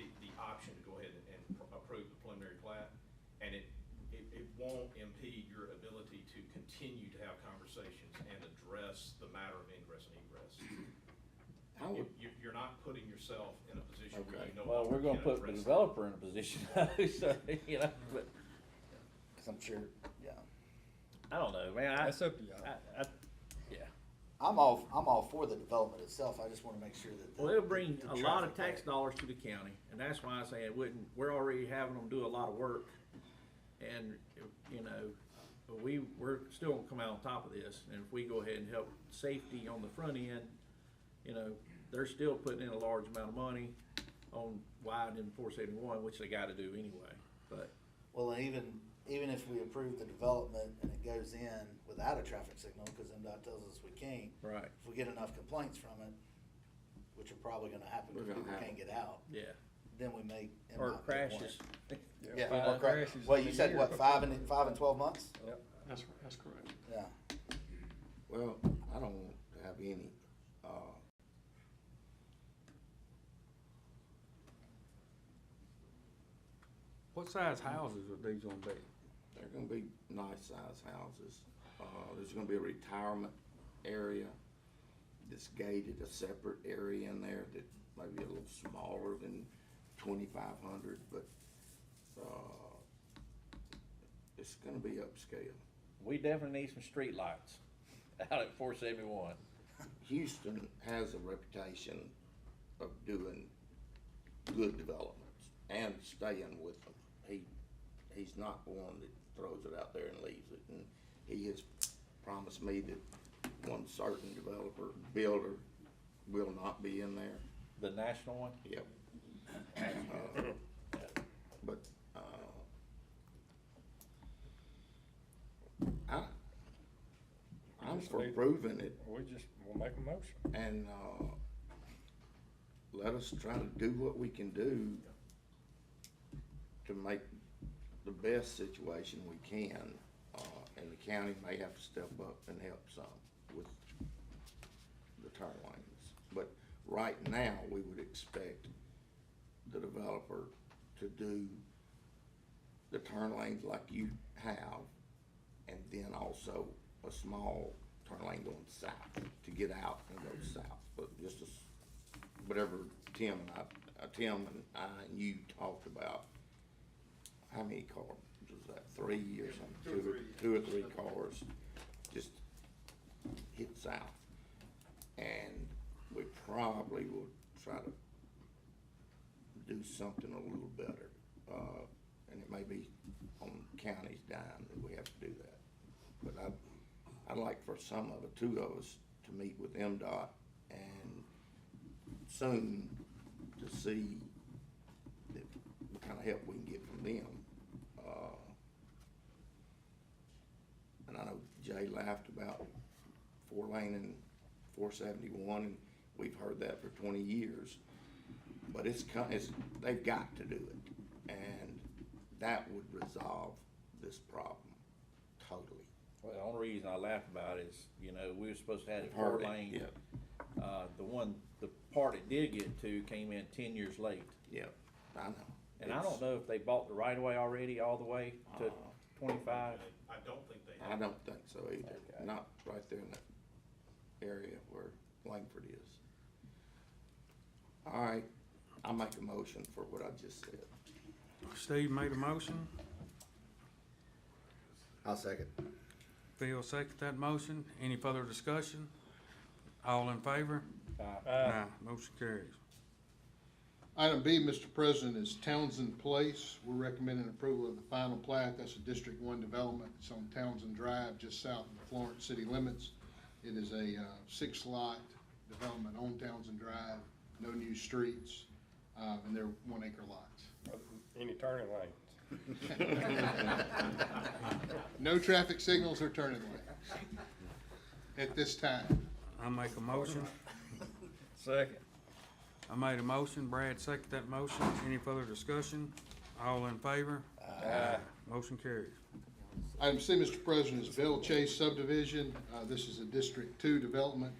the option to go ahead and approve the preliminary plat, and it won't impede your ability to continue to have conversations and address the matter of ingress and egress. I would, You're not putting yourself in a position where Okay. you no Well, longer we're gonna can put the address it. developer in a position, so, you know, but, Cause I'm sure, yeah. I don't know, man, That's up to y'all. yeah. I'm all for the development itself, I just wanna make sure that. Well, it'll bring the a lot of traffic tax dollars to the county, and that's why I say it wouldn't, we're already having them do a lot of work. And, you know, but we're still gonna come out on top of this, and if we go ahead and help safety on the front end, you know, they're still putting in a large amount of money on widening 471, which they gotta do anyway, but. Well, and even if we approve the development and it goes in without a traffic signal, cause MDOT tells us we can't. Right. If we get enough complaints from it, which are probably gonna happen We're because gonna people have can't get out, Yeah, then we may. or MDOT may want crashes. it. Yeah, Five or cra- crashes well, in you a said year. what, 5 and 12 months? Yep. That's correct. Yeah. well, I don't want to have any, What size houses are these gonna be? they're gonna be nice size houses. There's gonna be a retirement area that's gated, a separate area in there that may be a little smaller than 2,500, but, it's gonna be upscale. We definitely need some streetlights out at 471. Houston has a reputation of doing good developments and staying with them. He's not one that throws it out there and leaves it. And he has promised me that one certain developer, builder, will not be in there. The national one? Yep. But, I'm for proving it, We'll make a motion. and, let us try to do what we can do to make the best situation we can. And the county may have to step up and help some with the turn lanes. But right now, we would expect the developer to do the turn lanes like you have, and then also a small turn lane going south to get out and go south. But just as, whatever Tim and I and you talked about, how many cars was that, 3 or something? Two or three cars just hit south. And we probably will try to do something a little better. And it may be on the county's dime that we have to do that. But I'd like for some of it, two of us, to meet with MDOT and soon to see what kind of help we can get from them. And I know Jay laughed about 4-lane and 471, and we've heard that for 20 years. But they've got to do it, and that would resolve this problem totally. Well, the only reason I laugh about it is, we were supposed to have it Heard 4 it, lane. yeah. The part it did get to came in 10 years late. Yeah, I know. And I don't know if they bought the right of way already all the way to 25. I don't think they I have. don't think so either. Okay. Not right there in that area where Langford is. All right, I'll make a motion for what I just said. Steve made a motion, I'll second. Phil seconded that motion. Any further discussion? All in favor? Aye. Motion carries. Item B, Mr. President, is Townsend Place. We're recommending approval of the final plat. That's a District 1 development. It's on Townsend Drive, just south of the Florence city limits. It is a 6-lot development on Townsend Drive, no new streets, and they're 1-acre lots. Any turning lanes? No traffic signals or turning lanes at this time. I make a motion. Second. I made a motion. Brad seconded that motion. Any further discussion? All in favor? Aye. Motion carries. Item C, Mr. President, is Bell Chase subdivision. This is a District 2 development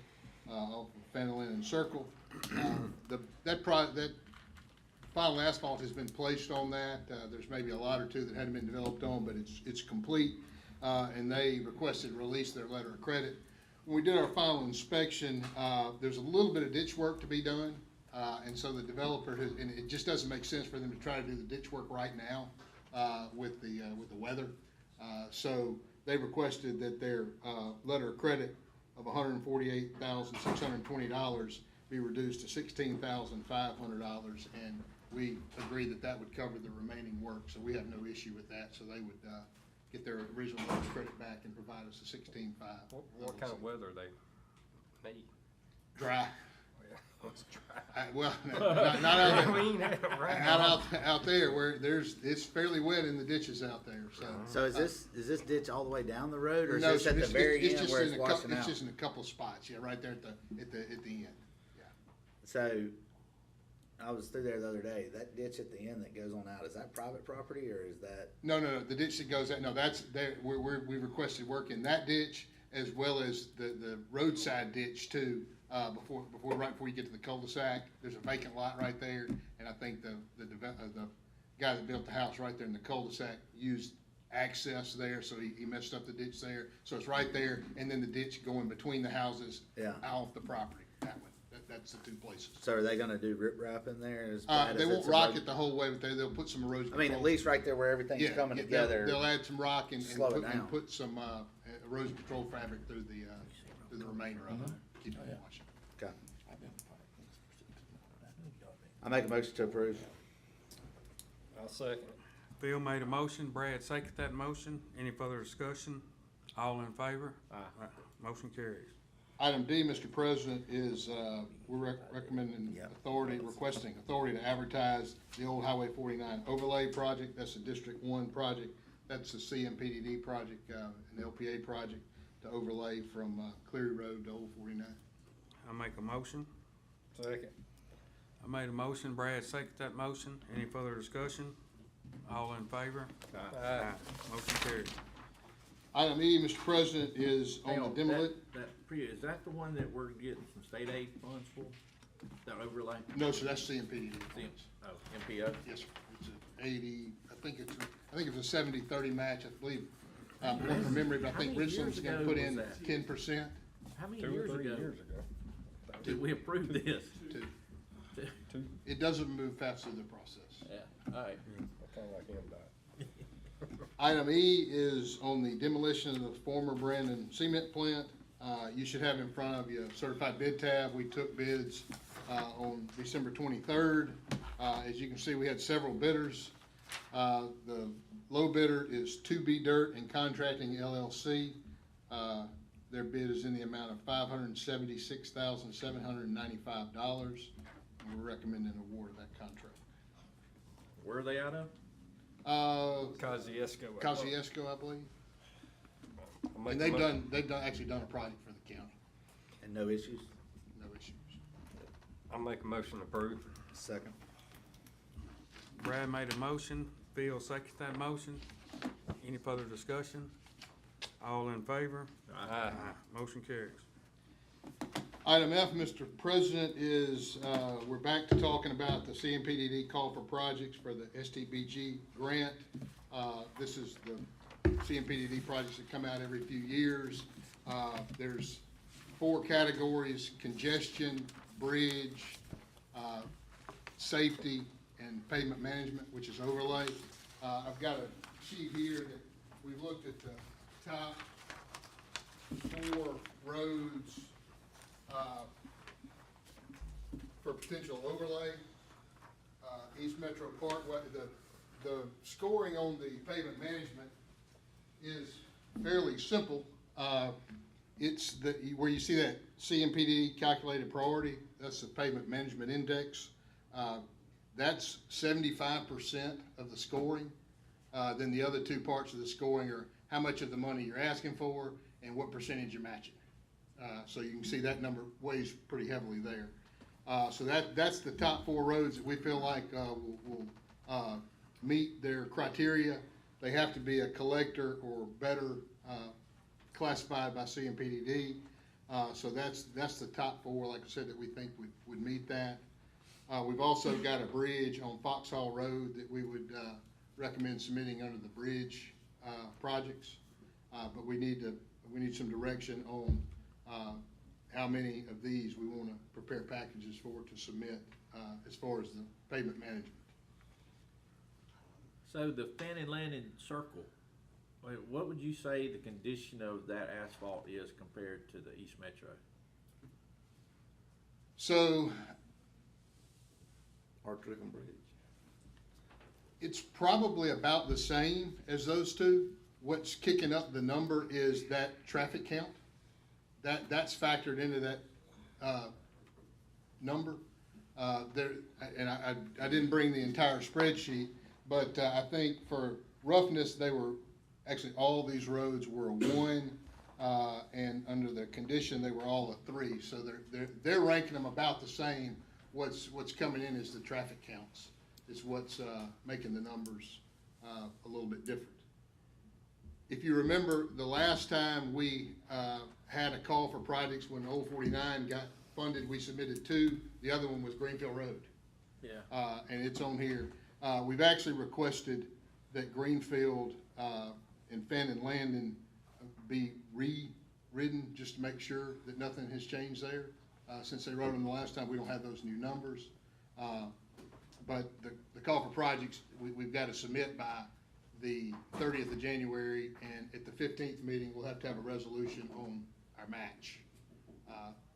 off of Fannin Circle. That final asphalt has been placed on that. There's maybe a lot or two that hadn't been developed on, but it's complete. And they requested release their letter of credit. When we did our final inspection, there's a little bit of ditch work to be done. And so the developer and it just doesn't make sense for them to try to do the ditch work right now with the weather. So they requested that their letter of credit of $148,620 be reduced to $16,500, and we agreed that that would cover the remaining work. So we have no issue with that. So they would get their original letter of credit back and provide us the $16,500. What kind of weather they need? Dry. It's dry. Well, not out there. We ain't had it right. Not out there where it's fairly wet in the ditches out there, so. So is this ditch all the way down the road, or is No, this so at the it's very just end where in it's a washing It's out? just in a couple of spots, yeah, right there at the end, yeah. So, I was through there the other day, that ditch at the end that goes on out, is that private property, or is that? No, the ditch that goes out, no, that's, there, we requested work in that ditch as well as the roadside ditch too, right before you get to the cul-de-sac. There's a vacant lot right there, and I think the guy that built the house right there in the cul-de-sac used access there, so he messed up the ditch there. So it's right there, and then the ditch going between the houses, Yeah. off the property, that way. That's the two places. So are they gonna do riprap in there? They won't rock it the whole way, but they'll put some erosion I mean, control. at least right there where everything's coming together. They'll add some rock and Slow it down. put some erosion control fabric through the remainder of it. Keep it washing. Okay. I make a motion to approve. I'll second it. Phil made a motion. Brad seconded that motion. Any further discussion? All in favor? Aye. Motion carries. Item D, Mr. President, is, we're recommending requesting authority to advertise the old Highway 49 overlay project. That's a District 1 project. That's a CMPDD project, an LPA project to overlay from Cleary Road to Old 49. I make a motion. Second. I made a motion. Brad seconded that motion. Any further discussion? All in favor? Aye. Motion carries. Item E, Mr. President, is Hang on the on, demolition. is that the one that we're getting some state aid funds for? That overlay? No, sir, that's CMPDD. Oh, MPO? Yes, sir. It's a 80, I think it's a 70-30 match, I believe. Going from memory, but I How think many years Richland's gonna ago put was in that? 10%. How many 2 or years 3 ago years ago. did we approve this? Two. It doesn't move fast through the process. Yeah, all right. Kinda like MDOT. Item E is on the demolition of the former Brandon cement plant. You should have in front of you a certified bid tab. We took bids on December 23rd. As you can see, we had several bidders. The low bidder is 2B Dirt and Contracting LLC. Their bid is in the amount of $576,795, and we're recommending award of that contract. Where are they out of? Kosciuszko. Kosciuszko, I believe. I'll make And a they've actually done a project for the county, And no issues? no issues. I'll make a motion to approve. Second. Brad made a motion. Phil seconded that motion. Any further discussion? All in favor? Aye. Motion carries. Item F, Mr. President, is, we're back to talking about the CMPDD call for projects for the STBG grant. This is the CMPDD projects that come out every few years. There's 4 categories: congestion, bridge, safety, and pavement management, which is overlay. I've got a sheet here that we've looked at the top 4 roads for potential overlay. East Metro Parkway, the scoring on the pavement management is fairly simple. It's where you see that CMPD calculated priority, that's the pavement management index. That's 75% of the scoring. Then the other 2 parts of the scoring are how much of the money you're asking for and what percentage you're matching. So you can see that number weighs pretty heavily there. So that's the top 4 roads that we feel like will meet their criteria. They have to be a collector or better classified by CMPDD. So that's the top 4, like I said, that we think would meet that. We've also got a bridge on Foxhall Road that we would recommend submitting under the bridge projects. But we need some direction on how many of these we want to prepare packages for to submit as far as the pavement management. So the Fannin Landing Circle, what would you say the condition of that asphalt is compared to the East Metro? So Hartrick Bridge. it's probably about the same as those 2. What's kicking up the number is that traffic count. That's factored into that number. And I didn't bring the entire spreadsheet, but I think for roughness, they were actually all these roads were a 1, and under the condition they were all a 3. So they're ranking them about the same. What's coming in is the traffic counts. Is what's making the numbers a little bit different. If you remember, the last time we had a call for projects when Old 49 got funded, we submitted 2. The other one was Greenfield Road. Yeah. And it's on here. We've actually requested that Greenfield and Fannin Landing be rewritten just to make sure that nothing has changed there. Since they wrote them the last time, we don't have those new numbers. But the call for projects, we've got to submit by the 30th of January, and at the 15th meeting, we'll have to have a resolution on our match.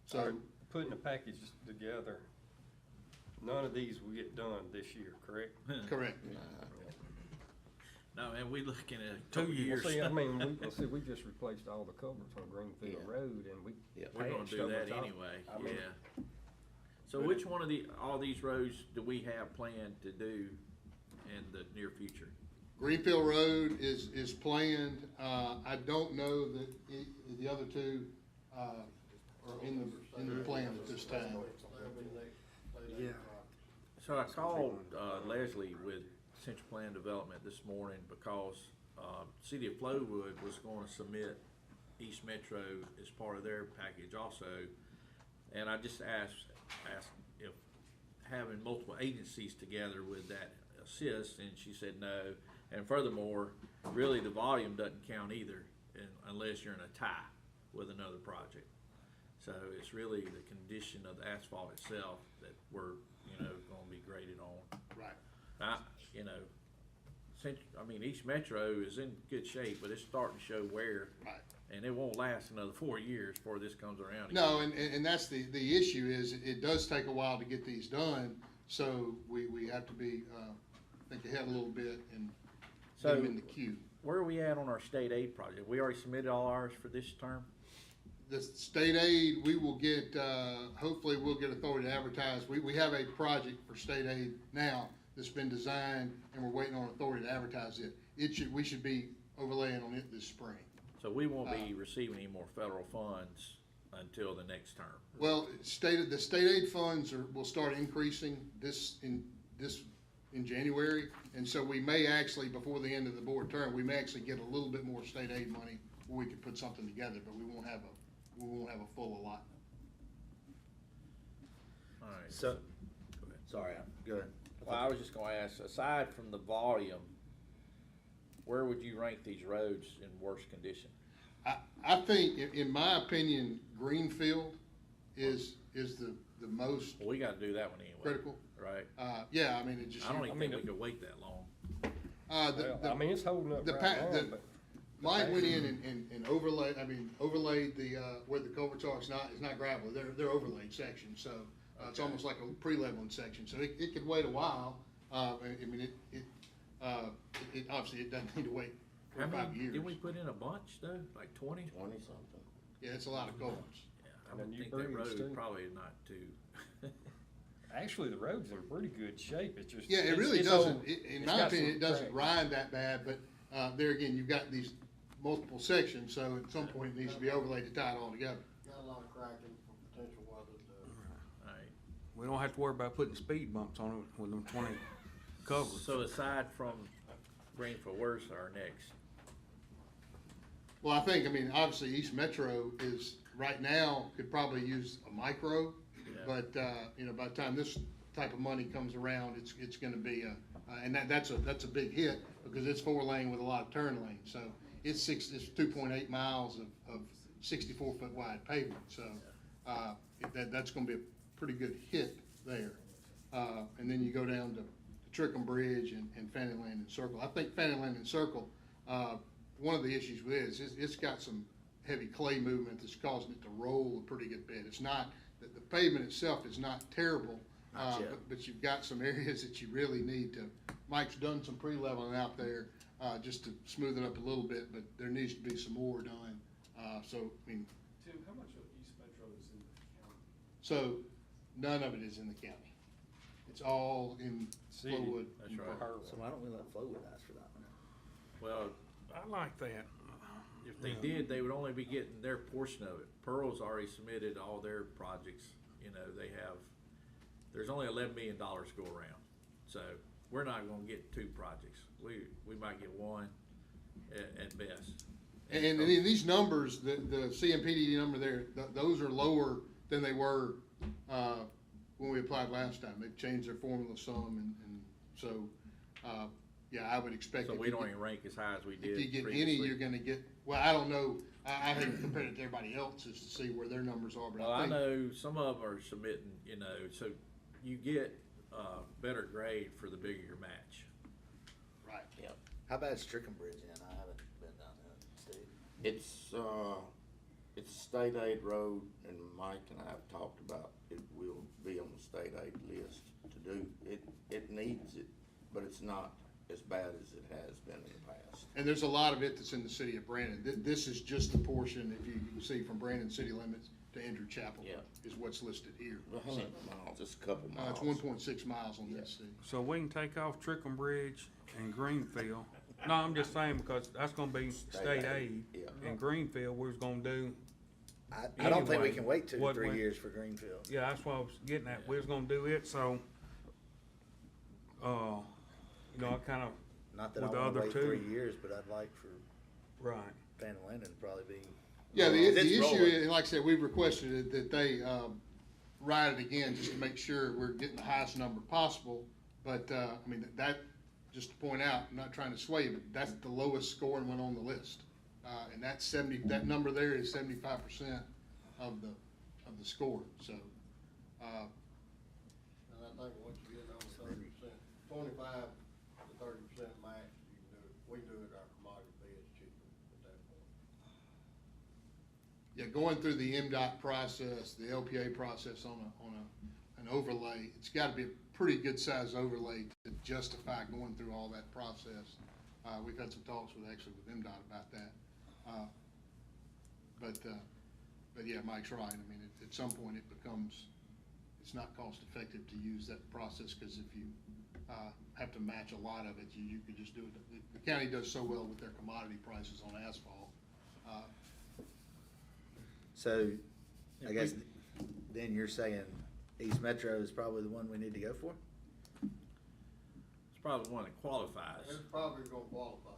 So Putting the package together, none of these will get done this year, correct? correct. No, man, we looking at 2 2 years. Well, see, I mean, we just replaced all the culverts on Greenfield Yeah. Road, and we We're gonna patched do so that much off. anyway, I mean, yeah. So which one of all these roads do we have planned to do in the near future? Greenfield Road is planned. I don't know that the other two, are in the plan at this time. Yeah. So I called, Leslie with Central Plan Development this morning because, City of Flowood was gonna submit East Metro as part of their package also. And I just asked if having multiple agencies together would that assist, and she said no. And furthermore, really the volume doesn't count either, unless you're in a tie with another project. So it's really the condition of the asphalt itself that we're, gonna be graded on. Right. East Metro is in good shape, but it's starting to show wear. Right. And it won't last another 4 years before this comes around again. No, and that's the issue is it does take a while to get these done, so we have to be, think ahead a little bit and get them in the queue. Where are we at on our state aid project? We already submitted all ours for this term? The state aid, we will get, hopefully we'll get authority to advertise. We have a project for state aid now that's been designed, and we're waiting on authority to advertise it. We should be overlaying on it this spring. So we won't be receiving any more federal funds until the next term. Well, the state aid funds will start increasing in January, and so we may actually, before the end of the board term, we may actually get a little bit more state aid money where we could put something together, but we won't have a full allotment. All right. So, sorry, go ahead. Well, I was just gonna ask, aside from the volume, where would you rank these roads in worst condition? I think, in my opinion, Greenfield is the most Well, we gotta do that one anyway. critical. Right? Yeah, I mean, it just. I don't even think we could wait that long. Well, it's holding up the right now, but. Mike went in and overlaid the, where the culverts are, it's not gravel, they're overlaid sections, so, it's almost like a pre-leveling section, so it could wait a while. Obviously, it doesn't need to wait How 5 many, years. did we put in a bunch though, like 20? 20-something. Yeah, it's a lot of culverts. Yeah, I And would then think you that breeze, road too. probably not too. Actually, the road's in pretty good shape, it's just. Yeah, it it's- really it's doesn't, old. in It's my got opinion, some it doesn't cracks. ride that bad, but, there again, you've got these multiple sections, so at some point it needs to be overlaid to tie it all together. Got a lot of cracking from potential weather to. All right. We don't have to worry about putting speed bumps on it with them 20 covers. So aside from Greenfield, where's our next? Well, I think, obviously East Metro is, right now, could probably use a micro, Yeah. but, by the time this type of money comes around, it's gonna be and that's a big hit, because it's 4-lane with a lot of turn lanes, so it's 2.8 miles of 64-foot wide pavement, so, that's gonna be a pretty good hit there. And then you go down to Trickham Bridge and Fanning Landing Circle. I think Fanning Landing Circle, one of the issues with it is it's got some heavy clay movement that's causing it to roll a pretty good bit. It's not, the pavement itself is not terrible, Not yet. but you've got some areas that you really need to, Mike's done some pre-leveling out there, just to smooth it up a little bit, but there needs to be some more done. Tim, how much of East Metro is in the county? So none of it is in the county. It's all in City. Flowood. That's right. So why don't we let Flowood ask for that one? Well, I like that. if they did, they would only be getting their portion of it. Pearl's already submitted all their projects, there's only $11 million to go around. So we're not gonna get 2 projects. We might get one at best. And in these numbers, the CMPD number there, those are lower than they were, when we applied last time. They've changed their formula some, and so, yeah, I would expect. So if we you don't get- even rank as high as we did If you get previously. any, you're gonna get, well, I don't know, I haven't compared it to everybody else's to see where their numbers are, but Well, I I think. know some of them are submitting, so you get better grade for the bigger your match. Right. Yeah. How bad is Trickham Bridge in? I haven't been down there, Steve. It's a state aid road, and Mike and I have talked about it will be on the state aid list to do. It needs it, but it's not as bad as it has been in the past. And there's a lot of it that's in the city of Brandon. This is just the portion, if you can see, from Brandon city limits to Andrew Chapel. Yeah. Is what's listed here. 100 miles, just a couple miles. It's 1.6 miles on this thing. So we can take off Trickham Bridge and Greenfield. No, I'm just saying because that's gonna be state aid. Yeah. And Greenfield, we was gonna do, I don't think we Anyway, can wait 2 to what 3 we- years for Greenfield. yeah, that's what I was getting at. We was gonna do it, so, you know, I kinda, Not that I with the wanna other wait two. 3 years, but I'd like for right. Van Linden to probably be. Yeah, It's the issue, rolling. is, like I said, we've requested it, that they, write it again, just to make sure we're getting the highest number possible. But, I mean, that, just to point out, I'm not trying to sway you, but that's the lowest scoring one on the list. And that's that number there is 75% of the score, so, And I think once you get over 30%, 25 to 30% max, you can do it, we do it our commodity bids cheaper at that point. yeah, going through the MDOT process, the LPA process on an overlay, it's gotta be a pretty good sized overlay to justify going through all that process. We've had some talks with MDOT about that. But yeah, Mike's right. I mean, at some point it becomes, it's not cost effective to use that process, cause if you, have to match a lot of it, you could just do it. The county does so well with their commodity prices on asphalt. So, I guess then you're saying East Metro is probably the one we need to go for? It's probably the one that qualifies. It's probably gonna qualify.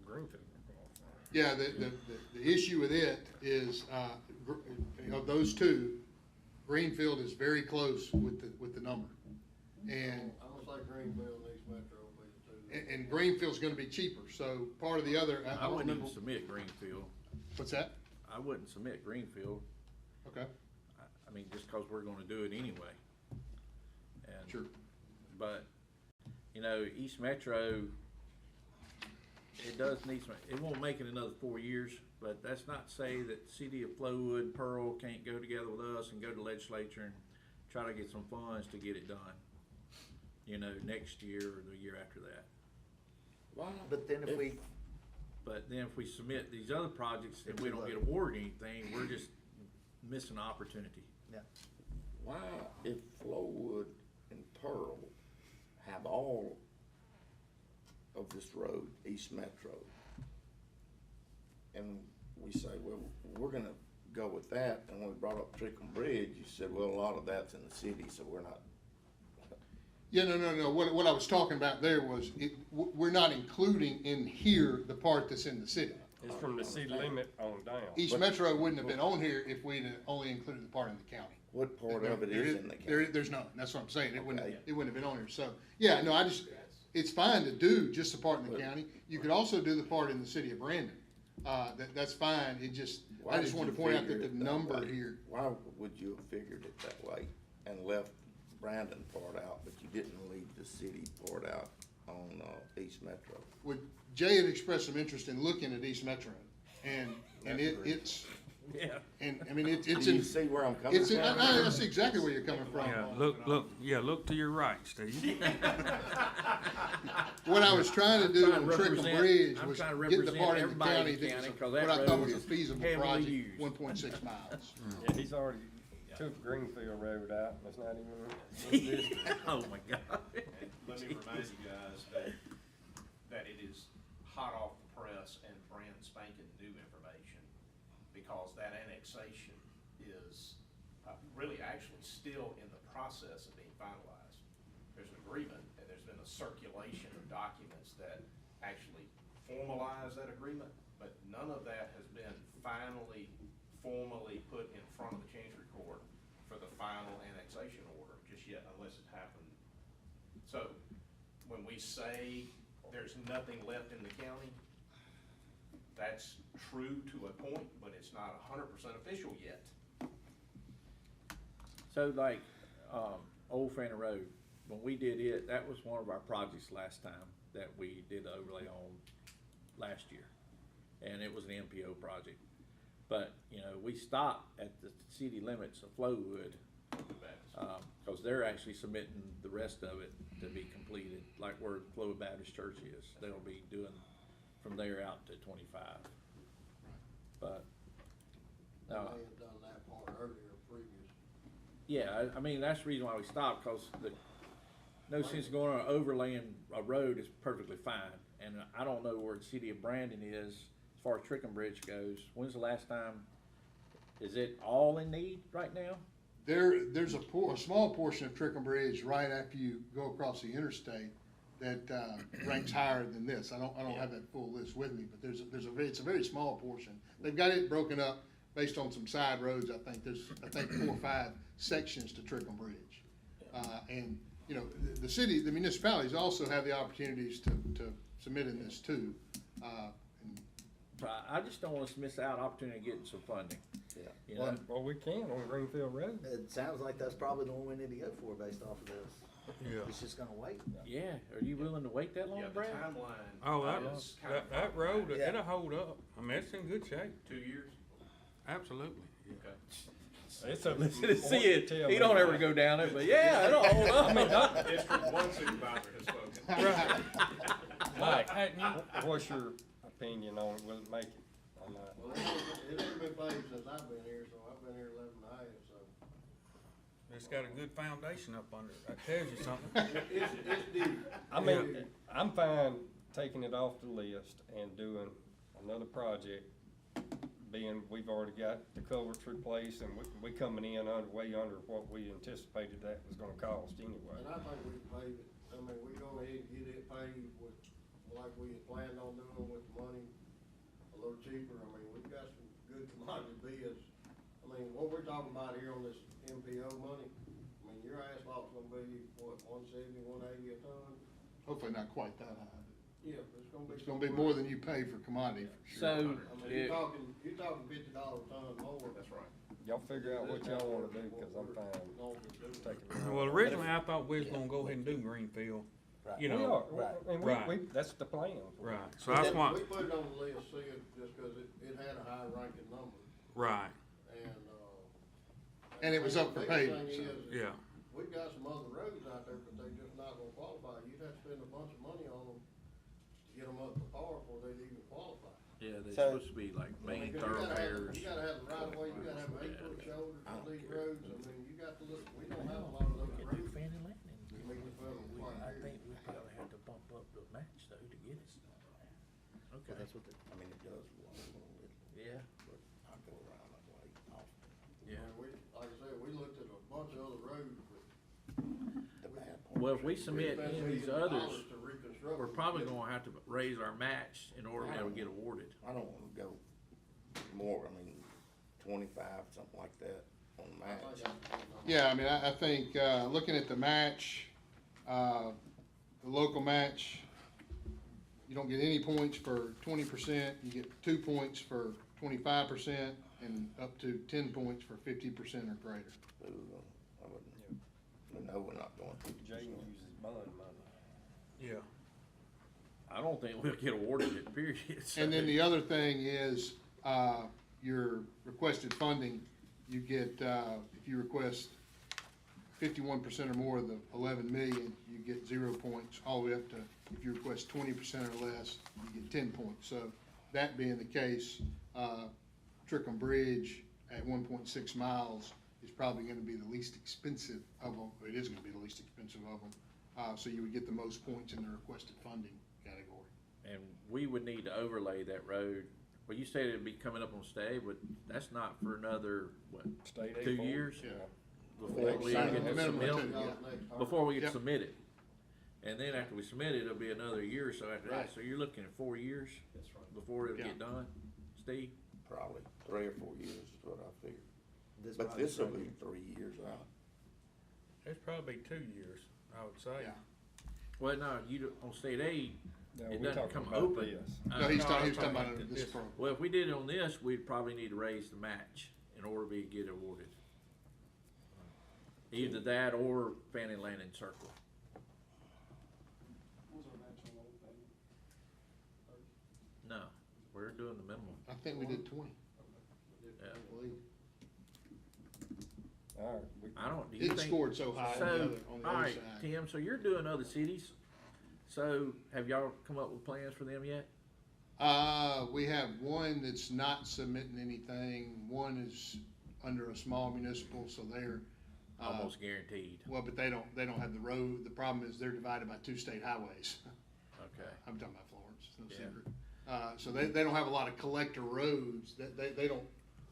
Greenfield. Yeah, the issue with it is, you know, those two, Greenfield is very close with the number. And, I'm gonna say Greenfield and East Metro will be the two. and Greenfield's gonna be cheaper, so part of the other, I I don't wouldn't remember. even submit Greenfield. What's that? I wouldn't submit Greenfield. Okay, I mean, just cause we're gonna do it anyway. And, sure. but, you know, East Metro, it does need some, it won't make it another 4 years, but that's not to say that City of Flowood, Pearl can't go together with us and go to legislature and try to get some funds to get it done. You know, next year or the year after that. Why? But then if we, But then if we submit these other projects and we don't get awarded anything, we're just missing an opportunity. yeah, Why, if Flowood and Pearl have all of this road, East Metro, and we say, well, we're gonna go with that, and when we brought up Trickham Bridge, you said, well, a lot of that's in the city, so we're not. Yeah, no. What I was talking about there was, we're not including in here the part that's in the city. It's from the city limit on down. East Metro wouldn't have been on here if we'd only included the part in the county. What part of it is in the county? There's none, that's what I'm saying, it wouldn't Okay. have been on here, so, yeah, no, it's fine to do just the part in the county, you could also do the part in the city of Brandon, that's fine, I Why just did wanted to you point out figure that it the that number way? here, Why would you have figured it that way and left Brandon part out, but you didn't leave the city part out on, East Metro? Jay had expressed some interest in looking at East Metro, and it's, Yeah. and, I mean, it's Do you in, see where I'm coming it's, from? I see exactly where you're coming from. Yeah, look to your right, Steve. What I was trying to do I'm on trying to Trickham represent- Bridge I'm was trying to get the represent part in the everybody county in the that county, was, 'cause what that I thought road was a is feasible heavily project, used. 1.6 miles. Yeah, he's already took Greenfield Road out, it's not even. Oh, my God. Let me remind you guys that it is hot off the press and brand spanking new information, because that annexation is really actually still in the process of being finalized. There's an agreement, and there's been a circulation of documents that actually formalize that agreement, but none of that has been formally put in front of the Chancery Court for the final annexation order just yet, unless it happened. So, when we say there's nothing left in the county, that's true to a point, but it's not 100% official yet. So like, Old Fannin Road, when we did it, that was one of our projects last time that we did the overlay on last year. And it was an MPO project. But, you know, we stopped at the city limits of Flowood, cause they're actually submitting the rest of it to be completed, like where Chloe Baptist Church is. They'll be doing from there out to 25. But, They may have done that part earlier, previous. yeah, I mean, that's the reason why we stopped, cause no sense going on overlaying a road is perfectly fine. And I don't know where the city of Brandon is as far as Trickham Bridge goes. When's the last time, is it all in need right now? There's a small portion of Trickham Bridge right after you go across the interstate that, ranks higher than this. I don't have that full list with me, but it's a very small portion. They've got it broken up based on some side roads. I think 4 or 5 sections to Trickham Bridge. And, you know, the municipalities also have the opportunities to submit in this too. So I just don't want us to miss out opportunity of getting some funding. Yeah. You know? Well, we can on Greenfield Road. It sounds like that's probably the one we need to go for based off of this. Yeah. It's just gonna wait. Yeah, are you willing to wait that long, Yeah, the Brad? timeline. Oh, is kind of that road, Yeah. it'll hold up. I mean, it's in good shape. 2 years? Absolutely. Okay. It's a. See it, he don't ever go down it, but yeah, it'll hold up. I mean, District 1 supervisor has spoken. Right. Mike, Hey, what's your opinion on it? Will it make it or not? Well, it ain't been paved since I've been here, so I've been here 11 and a half, so. It's got a good foundation up under it. That tells you something. It's deep. I mean, I'm fine taking it off the list and doing another project, being we've already got the culverts replaced and we coming in way under what we anticipated that was gonna cost anyway. And I think we can pave it. I mean, we go ahead and get it paved with, like we had planned on doing with the money, a little cheaper. I mean, we've got some good commodity bids. I mean, what we're talking about here on this MPO money, I mean, your asphalt's gonna be, what, 170, 180 a ton? Hopefully not quite that high. Yeah, but it's gonna be. It's gonna be more than you pay for commodity, for sure. So, I mean, yeah, you're talking $50 a ton more. That's right. Y'all figure out what y'all wanna do, cause I'm fine taking it. Well, originally, I thought we was gonna go ahead and do Greenfield, you We know. are, and Right. that's the plan. Right, so that's why, We put it on the list, see it, just cause it had a high ranking number, right, and it was up for the biggest paving, thing so, is, yeah. we've got some other roads out there, but they just not gonna qualify. You'd have to spend a bunch of money on them to get them up to par before they'd even qualify. yeah, they're So- supposed to be like I main mean, 'cause thoroughfares. You gotta have the right of way, you gotta have an 8-foot shoulder I for don't these care. roads. I mean, you got to look, we don't have a lot of those roads. Fanny Landing. to meet the federal requirements. we probably have to bump up the match though to get it. Well, Okay, that's what I mean, it does walk a little bit, yeah, but I go around that way often. yeah. And we, like I said, we looked at a bunch of other roads, but. The bad part. Well, if we we submit spent any of these millions of others, dollars to reconstruct we're them. probably gonna have to raise our match in order to be able to get awarded. I don't wanna go more, I mean, 25, something like that on I match. think that's- Yeah, I mean, I think, looking at the match, the local match, you don't get any points for 20%, you get 2 points for 25%, and up to 10 points for 50% or greater. Ooh, I wouldn't, no, we're not doing Jaden uses bond money. Yeah. I don't think we'll get awarded it, period. So- And then the other thing is, your requested funding, you get, if you request 51% or more of the 11 million, you get 0 points, all the way up to, if you request 20% or less, you get 10 points. So that being the case, Trickham Bridge at 1.6 miles is probably gonna be the least expensive of them, it is gonna be the least expensive of them. So you would get the most points in the requested funding category. And we would need to overlay that road. Well, you said it'd be coming up on stay, but that's not for another, what, State 2 aid for it. years? Yeah. Before we get to Minimum submit, two, yeah. before we get Yep. submitted. And then after we submit it, it'll be another year or so after that. Right. So you're looking at 4 years That's right. before it'll Yeah. get done, Steve? probably 3 or 4 years is what I figured. But project's this will ready. be 3 years out. It's probably 2 years, I would say. Yeah. Well, no, on state aid, No, it we doesn't talking come about open. this. No, he's No, talking, I'm he was talking about talking this this. program. Well, if we did it on this, we'd probably need to raise the match in order to get awarded. Either that or Fanny Landing Circle. What was our match on Old Fanny? No, we're doing the minimum. I think we did 20. Yeah. All right, I don't, do you It think? scored so high on the So, other, on the all other right, side. Tim, so you're doing other cities, so have y'all come up with plans for them yet? We have one that's not submitting anything, one is under a small municipal, so they're, Almost guaranteed, well, but they don't have the road, the problem is they're divided by two state highways. okay. I'm talking about Florence, no Yeah. secret. So they don't have a lot of collector roads, they don't,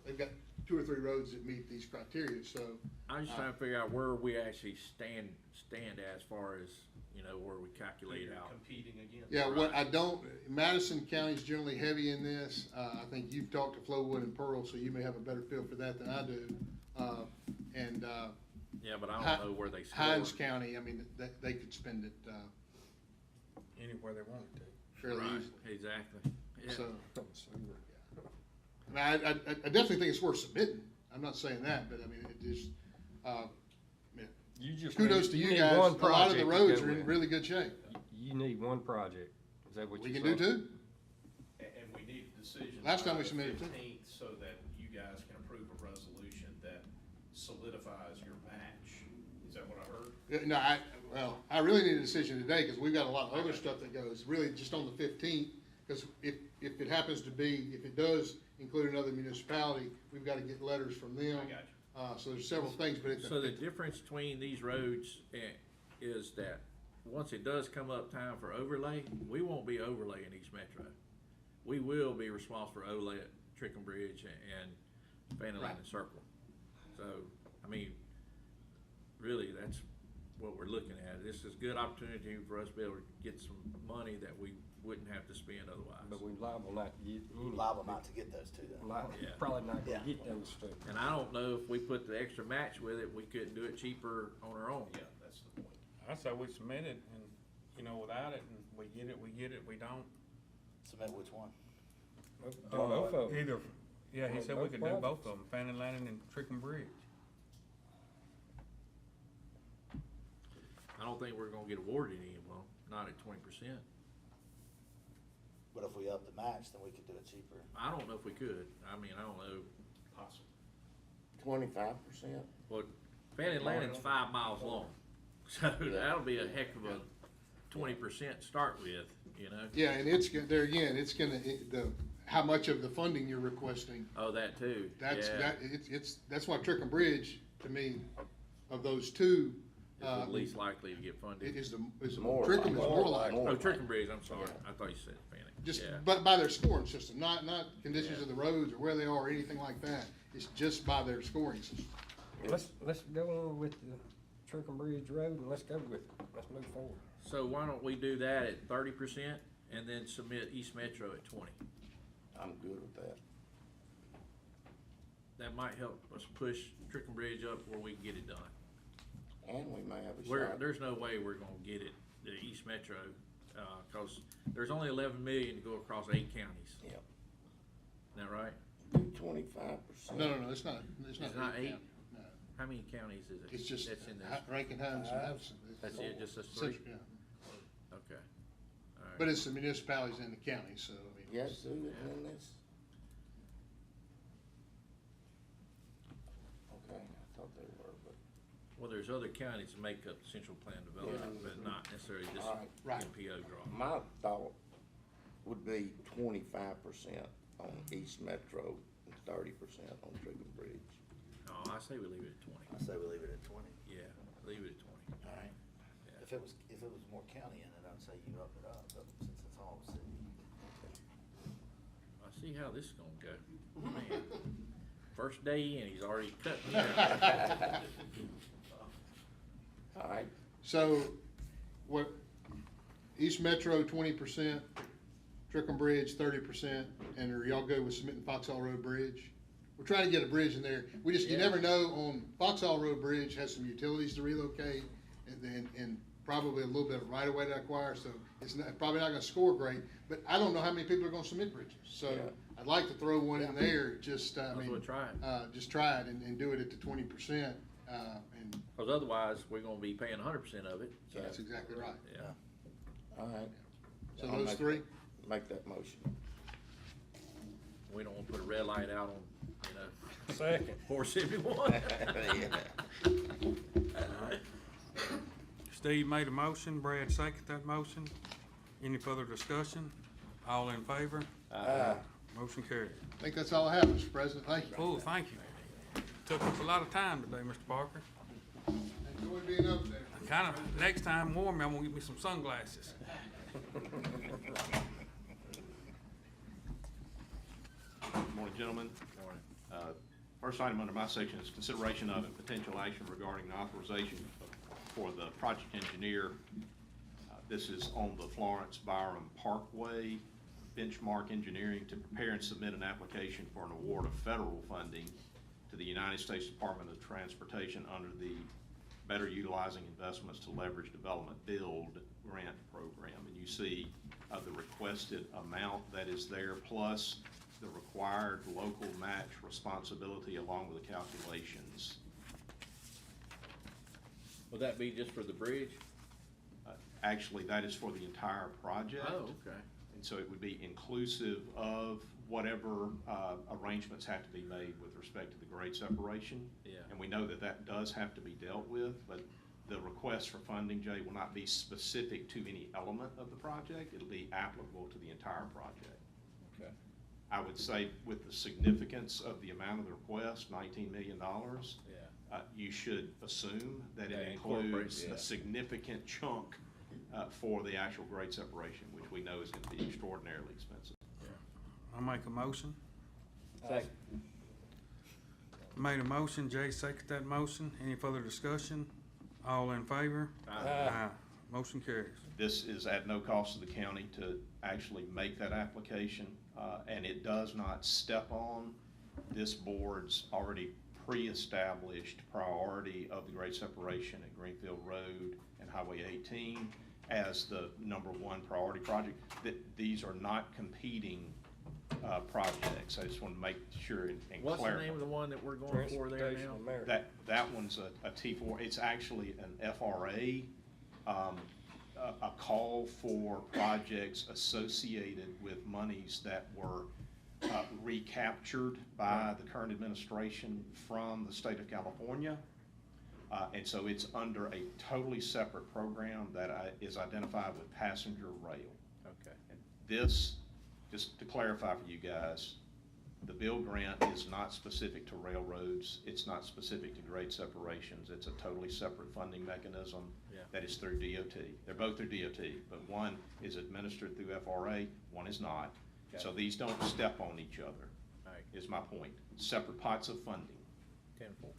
they've got 2 or 3 roads that meet these criteria, so. I'm just trying to figure out where we actually stand as far as, you know, where we calculate You're out. competing against. Yeah, what I don't, Madison County's generally heavy in this. I think you've talked to Flowood and Pearl, so you may have a better feel for that than I do. Yeah, but I don't know where they score. Hines County, I mean, they could spend it, Anywhere they wanted to. fairly Right, easily. exactly. Yeah. So, I mean, I definitely think it's worth submitting. I'm not saying that, but I mean, it just, You just kudos need- to you need guys. one A lot of project the to roads go are in with. really good shape. You need one project, is that what We you're can do saying? two. And we need a decision. Last time by we the submitted two. 15th so that you guys can approve a resolution that solidifies your match. Is that what I heard? Yeah, no, well, I really need a decision today, because we've got a lot of other stuff that goes, really just on the 15th, because if it happens to be, if it does include another municipality, we've got to get letters from them. I got you. So there's several things, but it's. So the difference between these roads is that once it does come up time for overlay, we won't be overlaying East Metro. We will be responsible for overlay at Trickham Bridge and Fannin Landing Circle. So, I mean, really, that's what we're looking at. This is a good opportunity for us to be able to get some money that we wouldn't have to spend otherwise. But we liable not to get any. Liable not to get those two then. Yeah. Probably not gonna Yeah. get those two. And I don't know if we put the extra match with it, we couldn't do it cheaper on our own. Yeah, that's the point. I say we submit it and, you know, without it, and we get it, we don't. Submit which one? Do both of them. Either, yeah, he Both said we could do projects. both of them, Fannin Landing and Trickham Bridge. I don't think we're gonna get awarded any of them, not at 20%. But if we up the match, then we could do it cheaper. I don't know if we could. I mean, I don't know. Possible. 25%. Well, Fannin Landing's 5 miles long, so that'll be a heck of a 20% start with, you know? Yeah, and it's, there again, it's gonna, how much of the funding you're requesting, Oh, that too, that's, yeah. that's why Trickham Bridge, to me, of those two, Is the least likely to get funded. it is the, More Trickham is likely. more likely. Oh, Trickham Bridge, I'm sorry. I thought you said Fannin. Just, Yeah. but by their scoring system, not conditions Yeah. of the roads or where they are or anything like that. It's just by their scoring system. Let's go on with the Trickham Bridge Road and let's go with it. Let's move forward. So why don't we do that at 30% and then submit East Metro at 20? I'm good with that. That might help us push Trickham Bridge up where we can get it done. And we may have a We're, shot. there's no way we're gonna get it, the East Metro, cause there's only 11 million to go across 8 counties. Yep. Isn't that right? 25%. No, it's not, It's not 8? county. No. How many counties is it? It's just That's in this? Rankin, Hines, and Madison. That's it, just those Central, 3? yeah. Okay. All right. But it's the municipalities and the county, so, I mean. Yes, do it in this. Okay, I thought they were, but. Well, there's other counties that make up the central plan development, but not necessarily this All right. Right. MPO draw. My thought would be 25% on East Metro and 30% on Trickham Bridge. No, I say we leave it at 20. I say we leave it at 20. Yeah, leave it at 20. All right. Yeah. If it was more county in it, I'd say you up it up, but since it's all city. I see how this is gonna go. Man, first day in, he's already cut me out. All right, So, what, East Metro 20%, Trickham Bridge 30%, and are y'all good with submitting Foxhall Road Bridge? We're trying to get a bridge in there. We just, you never know, on Foxhall Road Bridge has some utilities to relocate and probably a little bit of right of way to acquire, so it's not, probably not gonna score great, but I don't know how many people are gonna submit bridges. So Yeah. I'd like to throw one in there, just, I Might as mean, well try it. just try it and do it at the 20%, and Cause otherwise, we're gonna be paying 100% of it, so, that's exactly right. yeah. all right. So I'll those make- three? Make that motion. We don't wanna put a red light out on, you Second. 471. Steve made a motion, Brad seconded that motion. Any further discussion? All in favor? Motion carried. I think that's all I have, Mr. President. Thank you. Oh, thank you. Took us a lot of time today, Mr. Parker. Enjoy being up there. Kinda, next time warm, I'm gonna get me some sunglasses. Morning, gentlemen. First item under my section is consideration of and potential action regarding the authorization for the project engineer. This is on the Florence Byram Parkway, Benchmark Engineering, to prepare and submit an application for an award of federal funding to the United States Department of Transportation under the Better Utilizing Investments to Leverage Development Build grant program. And you see the requested amount that is there, plus the required local match responsibility along with the calculations. Would that be just for the bridge? Actually, that is for the entire project. Oh, okay. And so it would be inclusive of whatever arrangements have to be made with respect to the grade separation. Yeah. And we know that that does have to be dealt with, but the request for funding, Jay, will not be specific to any element of the project. It'll be applicable to the entire project. Okay. I would say with the significance of the amount of the request, $19 million, Yeah. You should assume that That it incorporates, includes yeah. a significant chunk for the actual grade separation, which we know is going to be extraordinarily expensive. I'll make a motion. Second. Made a motion, Jay seconded that motion. Any further discussion? All in favor? Aye. Motion carries. This is at no cost to the county to actually make that application, and it does not step on this board's already pre-established priority of the grade separation at Greenfield Road and Highway 18 as the #1 priority project. That these are not competing projects. I just want to make sure and What's clarify. the name of the one that we're going for there Transportation now? America. That one's a T4. It's actually an FRA, a call for projects associated with monies that were recaptured by the current administration from the state of California. And so it's under a totally separate program that is identified with passenger rail. Okay. And this, just to clarify for you guys, the bill grant is not specific to railroads. It's not specific to grade separations. It's a totally separate funding mechanism Yeah. that is through DOT. They're both through DOT, but one is administered through FRA, one is not. Okay. So these don't step on each other, All right. is my point. Separate pots of funding. 10-4.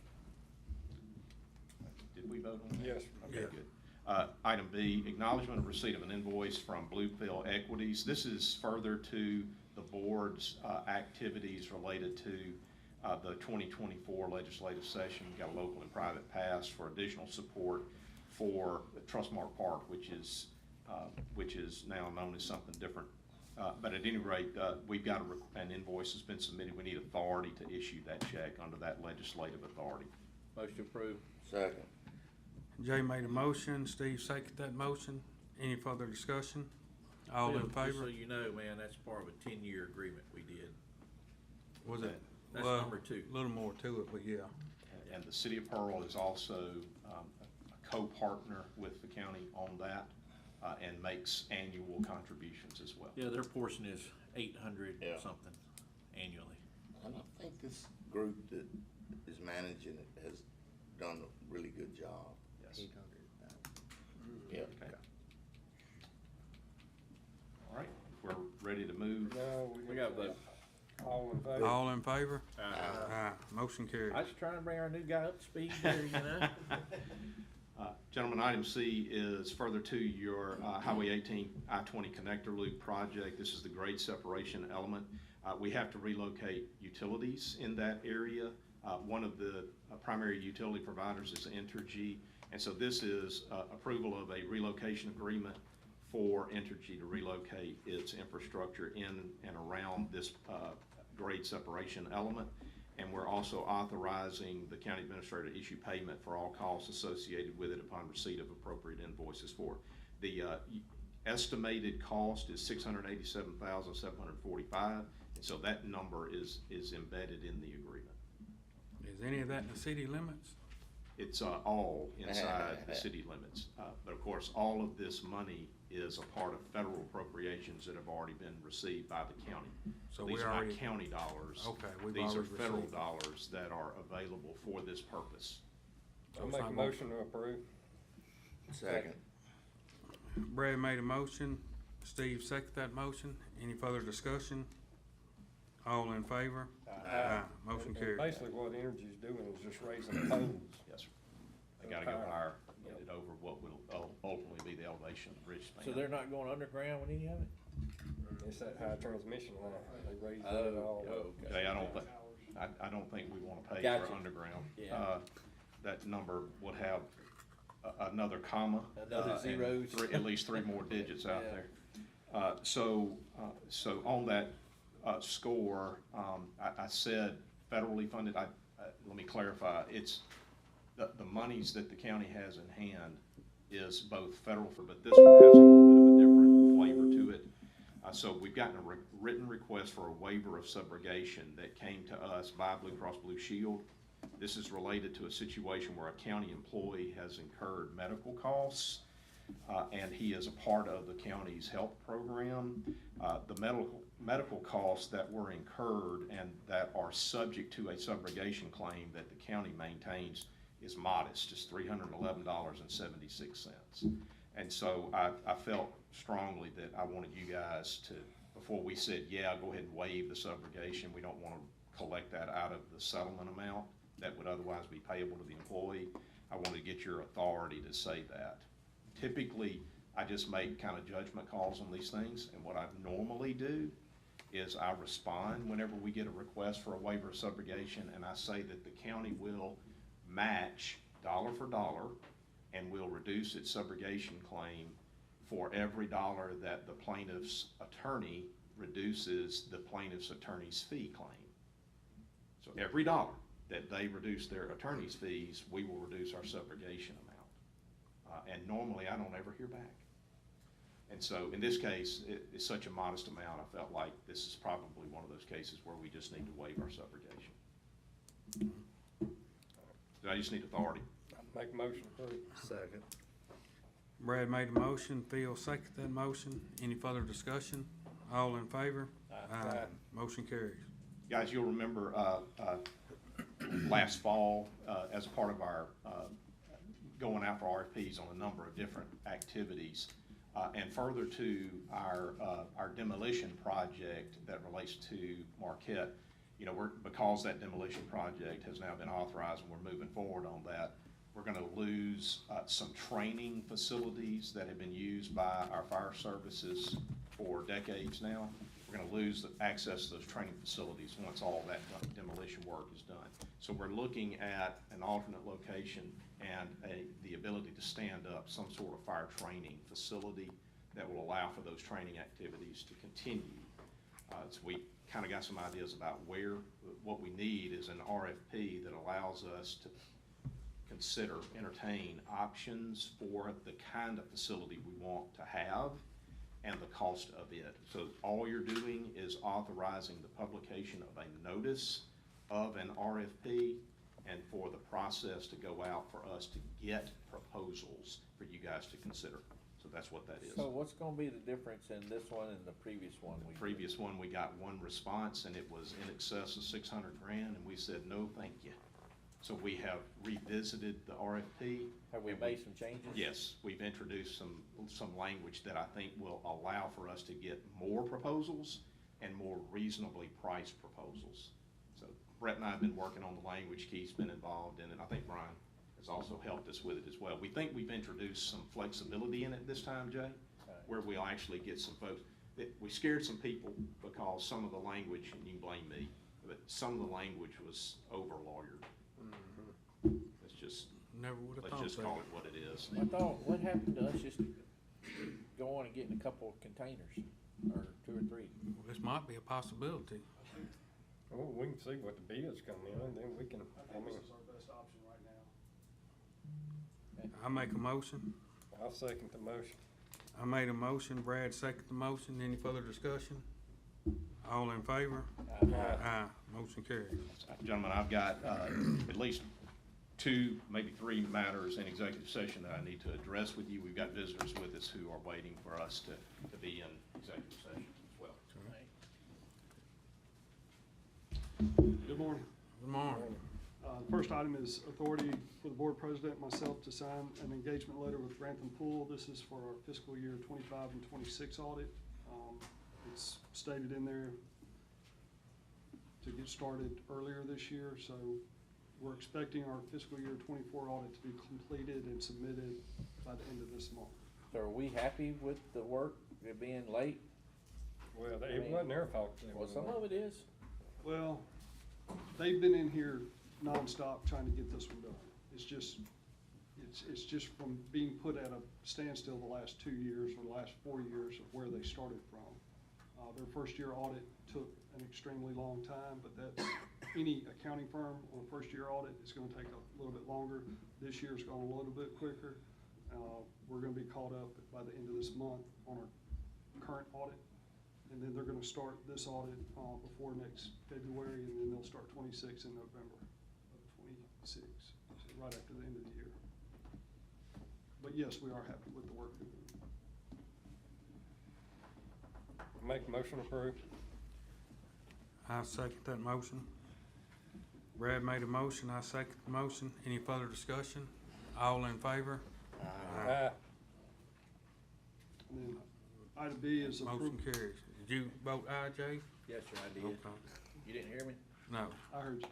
Did we vote on that? Yes. Okay, Yeah. good. Item B, acknowledgement of receipt of an invoice from Bluefield Equities. This is further to the board's activities related to the 2024 legislative session. We've got a local and private pass for additional support for Trustmark Park, which is now known as something different. But at any rate, we've got an invoice that's been submitted. We need authority to issue that check under that legislative authority. Motion approved. Second. Jay made a motion, Steve seconded that motion. Any further discussion? All Bill, in just so favor? you know, man, that's part of a 10-year agreement we did. Was it? That's Well, number 2. A little more to it, but yeah. And the city of Pearl is also a co-partner with the county on that and makes annual contributions as well. Yeah, their portion is 800 Yeah. something annually. And I think this group that is managing it has done a really good job. Yes. Yeah. Okay. All right, if we're ready to move. No, We got vote. all in favor. All in favor? Uh, Aye. Motion carries. I was trying to bring our new guy up to speed there, you know? Gentlemen, item C is further to your Highway 18 I-20 connector loop project. This is the grade separation element. We have to relocate utilities in that area. One of the primary utility providers is Entergy, and so this is approval of a relocation agreement for Entergy to relocate its infrastructure in and around this grade separation element. And we're also authorizing the county administrator to issue payment for all costs associated with it upon receipt of appropriate invoices for it. The estimated cost is $687,745. And so that number is embedded in the agreement. Is any of that in the city limits? It's all inside the city limits. But of course, all of this money is a part of federal appropriations that have already been received by the county. So These we are already- not county dollars. Okay, we've These are already federal received. dollars that are available for this purpose. I'll make a motion to approve. Second. Brad made a motion, Steve seconded that motion. Any further discussion? All in favor? Aye. Motion And carried. basically what Energy's doing is just raising the poles. Yes, sir. They gotta go higher, get it over what will ultimately be the elevation of the bridge span. So they're not going underground with any of it? It's that high transmission line, they raised it Oh, all up. okay. Okay, I don't think we wanna pay Gotcha. for underground. Yeah. That number would have another comma. Another and zeros. at least three more digits out Yeah. there. So on that, score, I said federally funded, let me clarify, it's, the monies that the county has in hand is both federal, but this one has a little bit of a different flavor to it. So we've gotten a written request for a waiver of subrogation that came to us by Blue Cross Blue Shield. This is related to a situation where a county employee has incurred medical costs, and he is a part of the county's health program. The medical costs that were incurred and that are subject to a subrogation claim that the county maintains is modest, just $311.76. And so I felt strongly that I wanted you guys to, before we said, yeah, go ahead and waive the subrogation, we don't want to collect that out of the settlement amount that would otherwise be payable to the employee. I wanted to get your authority to say that. Typically, I just make kind of judgment calls on these things, and what I normally do is I respond whenever we get a request for a waiver of subrogation, and I say that the county will match dollar for dollar and will reduce its subrogation claim for every dollar that the plaintiff's attorney reduces the plaintiff's attorney's fee claim. So every dollar that they reduce their attorney's fees, we will reduce our subrogation amount. And normally I don't ever hear back. And so in this case, it's such a modest amount, I felt like this is probably one of those cases where we just need to waive our subrogation. So I just need authority. Make a motion to approve. Second. Brad made a motion, Phil seconded that motion. Any further discussion? All in favor? Aye. Motion carries. Guys, you'll remember last fall, as a part of our going out for RFPs on a number of different activities, and further to our demolition project that relates to Marquette. You know, because that demolition project has now been authorized and we're moving forward on that, we're going to lose some training facilities that have been used by our fire services for decades now. We're going to lose the access to those training facilities once all that demolition work is done. So we're looking at an alternate location and the ability to stand up some sort of fire training facility that will allow for those training activities to continue. So we kind of got some ideas about what we need is an RFP that allows us to entertain options for the kind of facility we want to have and the cost of it. So all you're doing is authorizing the publication of a notice of an RFP and for the process to go out for us to get proposals for you guys to consider. So that's what that is. So what's gonna be the difference in this one and the previous one? The previous one, we got one response and it was in excess of $600,000 and we said, no, thank you. So we have revisited the RFP. Have we made some changes? Yes, we've introduced some language that I think will allow for us to get more proposals and more reasonably priced proposals. So Brett and I have been working on the language. Keith's been involved in it. I think Brian has also helped us with it as well. We think we've introduced some flexibility in it this time, Jay, where we'll actually get some folks. We scared some people because some of the language, and you can blame me, but some of the language was over-lawyered. Let's just call it what it is. I thought, what happened to us just go on and getting a couple of containers, or 2 or 3? This might be a possibility. Well, we can see what the bids come in, and then we can, I think this is our best option right now. I make a motion. I'll second the motion. I made a motion, Brad seconded the motion. Any further discussion? All in favor? Aye. Motion carries. Gentlemen, I've got at least 2, maybe 3 matters in executive session that I need to address with you. We've got visitors with us who are waiting for us to be in executive session as well. Good morning. Good morning. The first item is authority for the board president, myself, to sign an engagement letter with Rankin County. This is for our fiscal year 25 and 26 audit. It's stated in there to get started earlier this year, so we're expecting our fiscal year 24 audit to be completed and submitted by the end of this month. So are we happy with the work, it being late? Well, it wasn't their fault. Well, some of it is. Well, they've been in here nonstop trying to get this one done. It's just from being put at a standstill the last 2 years or the last 4 years of where they started from. Their first year audit took an extremely long time, but that's any accounting firm on a first year audit is gonna take a little bit longer. This year's gone a little bit quicker. We're gonna be caught up by the end of this month on our current audit. And then they're gonna start this audit, before next February, and then they'll start 26 in November of 26, so right after the end of the year. But yes, we are happy with the work they're doing. Make a motion approved. I second that motion. Brad made a motion, I second the motion. Any further discussion? All in favor? Aye. And then item B is Motion approval. carries. Did you vote aye, Jay? Yes, sir, I did. Okay. You didn't hear me? No. I heard you.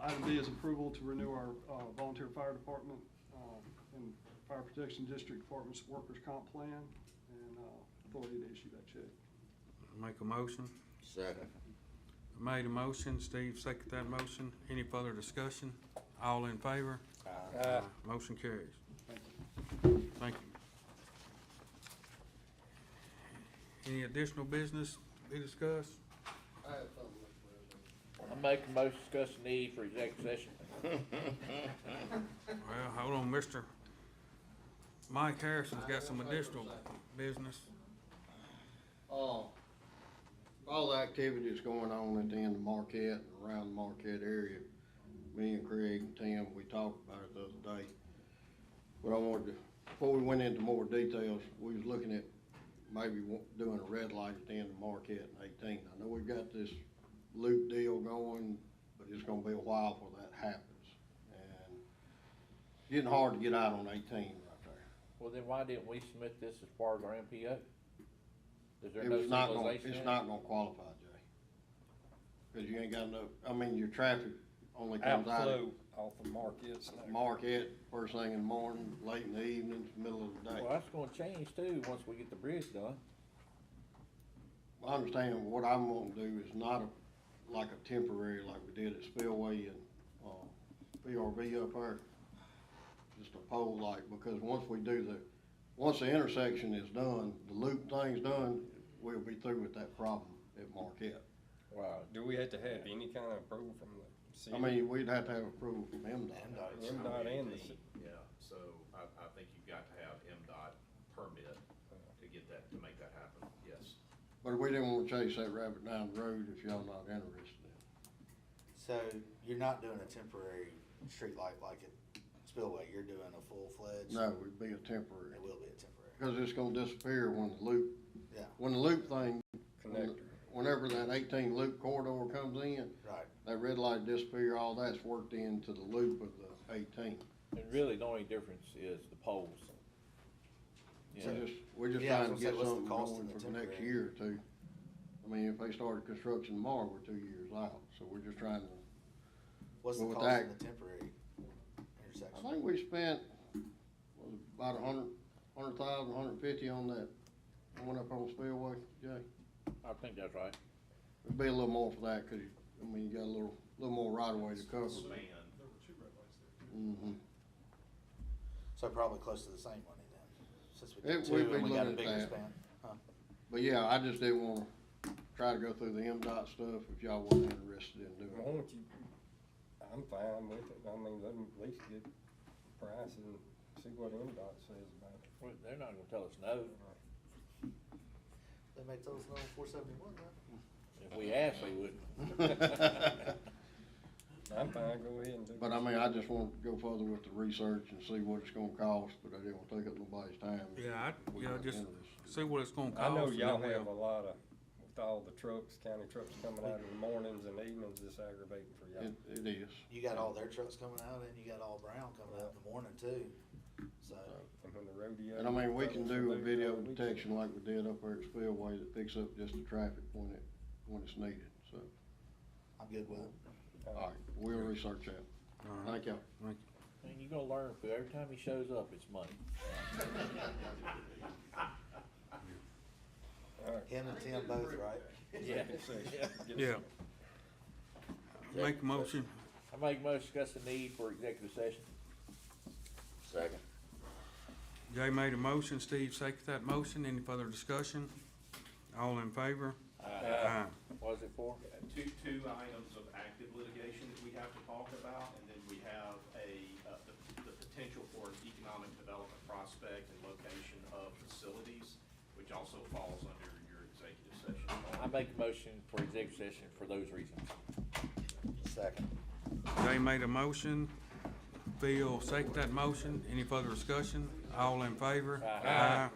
Item B is approval to renew our volunteer fire department and fire protection district department's workers' comp plan, and authority to issue that check. Make a motion. Second. Made a motion, Steve seconded that motion. Any further discussion? All in favor? Aye. Motion carries. Thank you. Thank you. Any additional business to be discussed? I'm making most discuss the need for executive session. Well, hold on, Mr. Mike Harrison's got some additional business. All the activities going on at the end of Marquette and around the Marquette area, me and Craig and Tim, we talked about it the other day. But I wanted to, before we went into more details, we was looking at maybe doing a red light at the end of Marquette and 18. I know we've got this loop deal going, but it's gonna be a while before that happens. And it's getting hard to get out on 18 right there. Well, then why didn't we submit this as part of our MPO? Is there It no was not gonna, signalization? it's in it? not gonna qualify, Jay. Cause you ain't got enough, I mean, your traffic only Outflow comes out of off of Marquette's. Marquette, first thing in the morning, late in the evening, middle of the day. Well, that's gonna change too, once we get the bridge done. I understand what I'm gonna do is not like a temporary, like we did at Spillway and, PRV up there. Just a pole light, because once the intersection is done, the loop thing's done, we'll be through with that problem at Marquette. Wow. Do we have to have any kind of approval from the city? I mean, we'd have to have approval from MDOT. MDOT and the city. Yeah, so I think you've got to have MDOT permit to get that, to make that happen, yes. But we didn't wanna chase that rabbit down the road if y'all not interested in it. So you're not doing a temporary street light like at Spillway, you're doing a full-fledged? No, it'd be a temporary. It will be a temporary. Cause it's gonna disappear when the loop, Yeah, when the loop thing, Connector. whenever that 18 loop corridor comes in, right. that red light disappear, all that's worked into the loop of the 18. And really, the only difference is the poles. So Yeah. We're just Yeah, I trying was to gonna get say, what's the something cost going of the for the next temporary? year or two. I mean, if they started construction tomorrow, we're 2 years out, so we're just trying to, What's the Well, with cost that- of the temporary I intersection? think we spent, was it about 100,000, 150 on that, one up on Spillway, Jay. I think that's right. It'd be a little more for that, cause I mean, you got a little more right of way to cover. Span. There were 2 red lights there. Mm-hmm. So probably close to the same money then, since we It did would 2 be and we got a looking at bigger that. span. Huh? But yeah, I just didn't wanna try to go through the MDOT stuff if y'all wasn't interested in doing Why it. don't you, I'm fine with it. I mean, let them at least get price and see what MDOT says about it. Well, they're not gonna tell us no. They may tell us no on 471, though. If we asked, we wouldn't. I'm fine, go ahead and do it. But I mean, I just want to go further with the research and see what it's gonna cost, but I didn't want to take up nobody's time. Yeah, We yeah, got just into this. see what it's gonna cost. I know and y'all then have a we'll- lot of, with all the trucks, county trucks coming out in the mornings and evenings, it's aggravating for y'all. It is. You got all their trucks coming out, and you got all Brown coming out in the morning, too. So, And when the rodeo. And I mean, we can do a comes, video we can- detection like we did up there at Spillway that picks up just the traffic when it's needed, so. I'm good with it. All right, we'll research that. All right. Thank y'all. Thank I mean, you're gonna learn, every time he shows up, it's money. All right. Him and Tim both, right? Yeah. Second session. Get Yeah. some- Make a motion. I make a motion to discuss the need for executive session. Second. Jay made a motion, Steve seconded that motion. Any further discussion? All in favor? Aye. What is it for? Two items of active litigation that we have to talk about, and then we have the potential for an economic development prospect and location of facilities, which also falls under your executive session. I make a motion for executive session for those reasons. Second. Jay made a motion. Phil seconded that motion. Any further discussion? All in favor? Aye. Aye.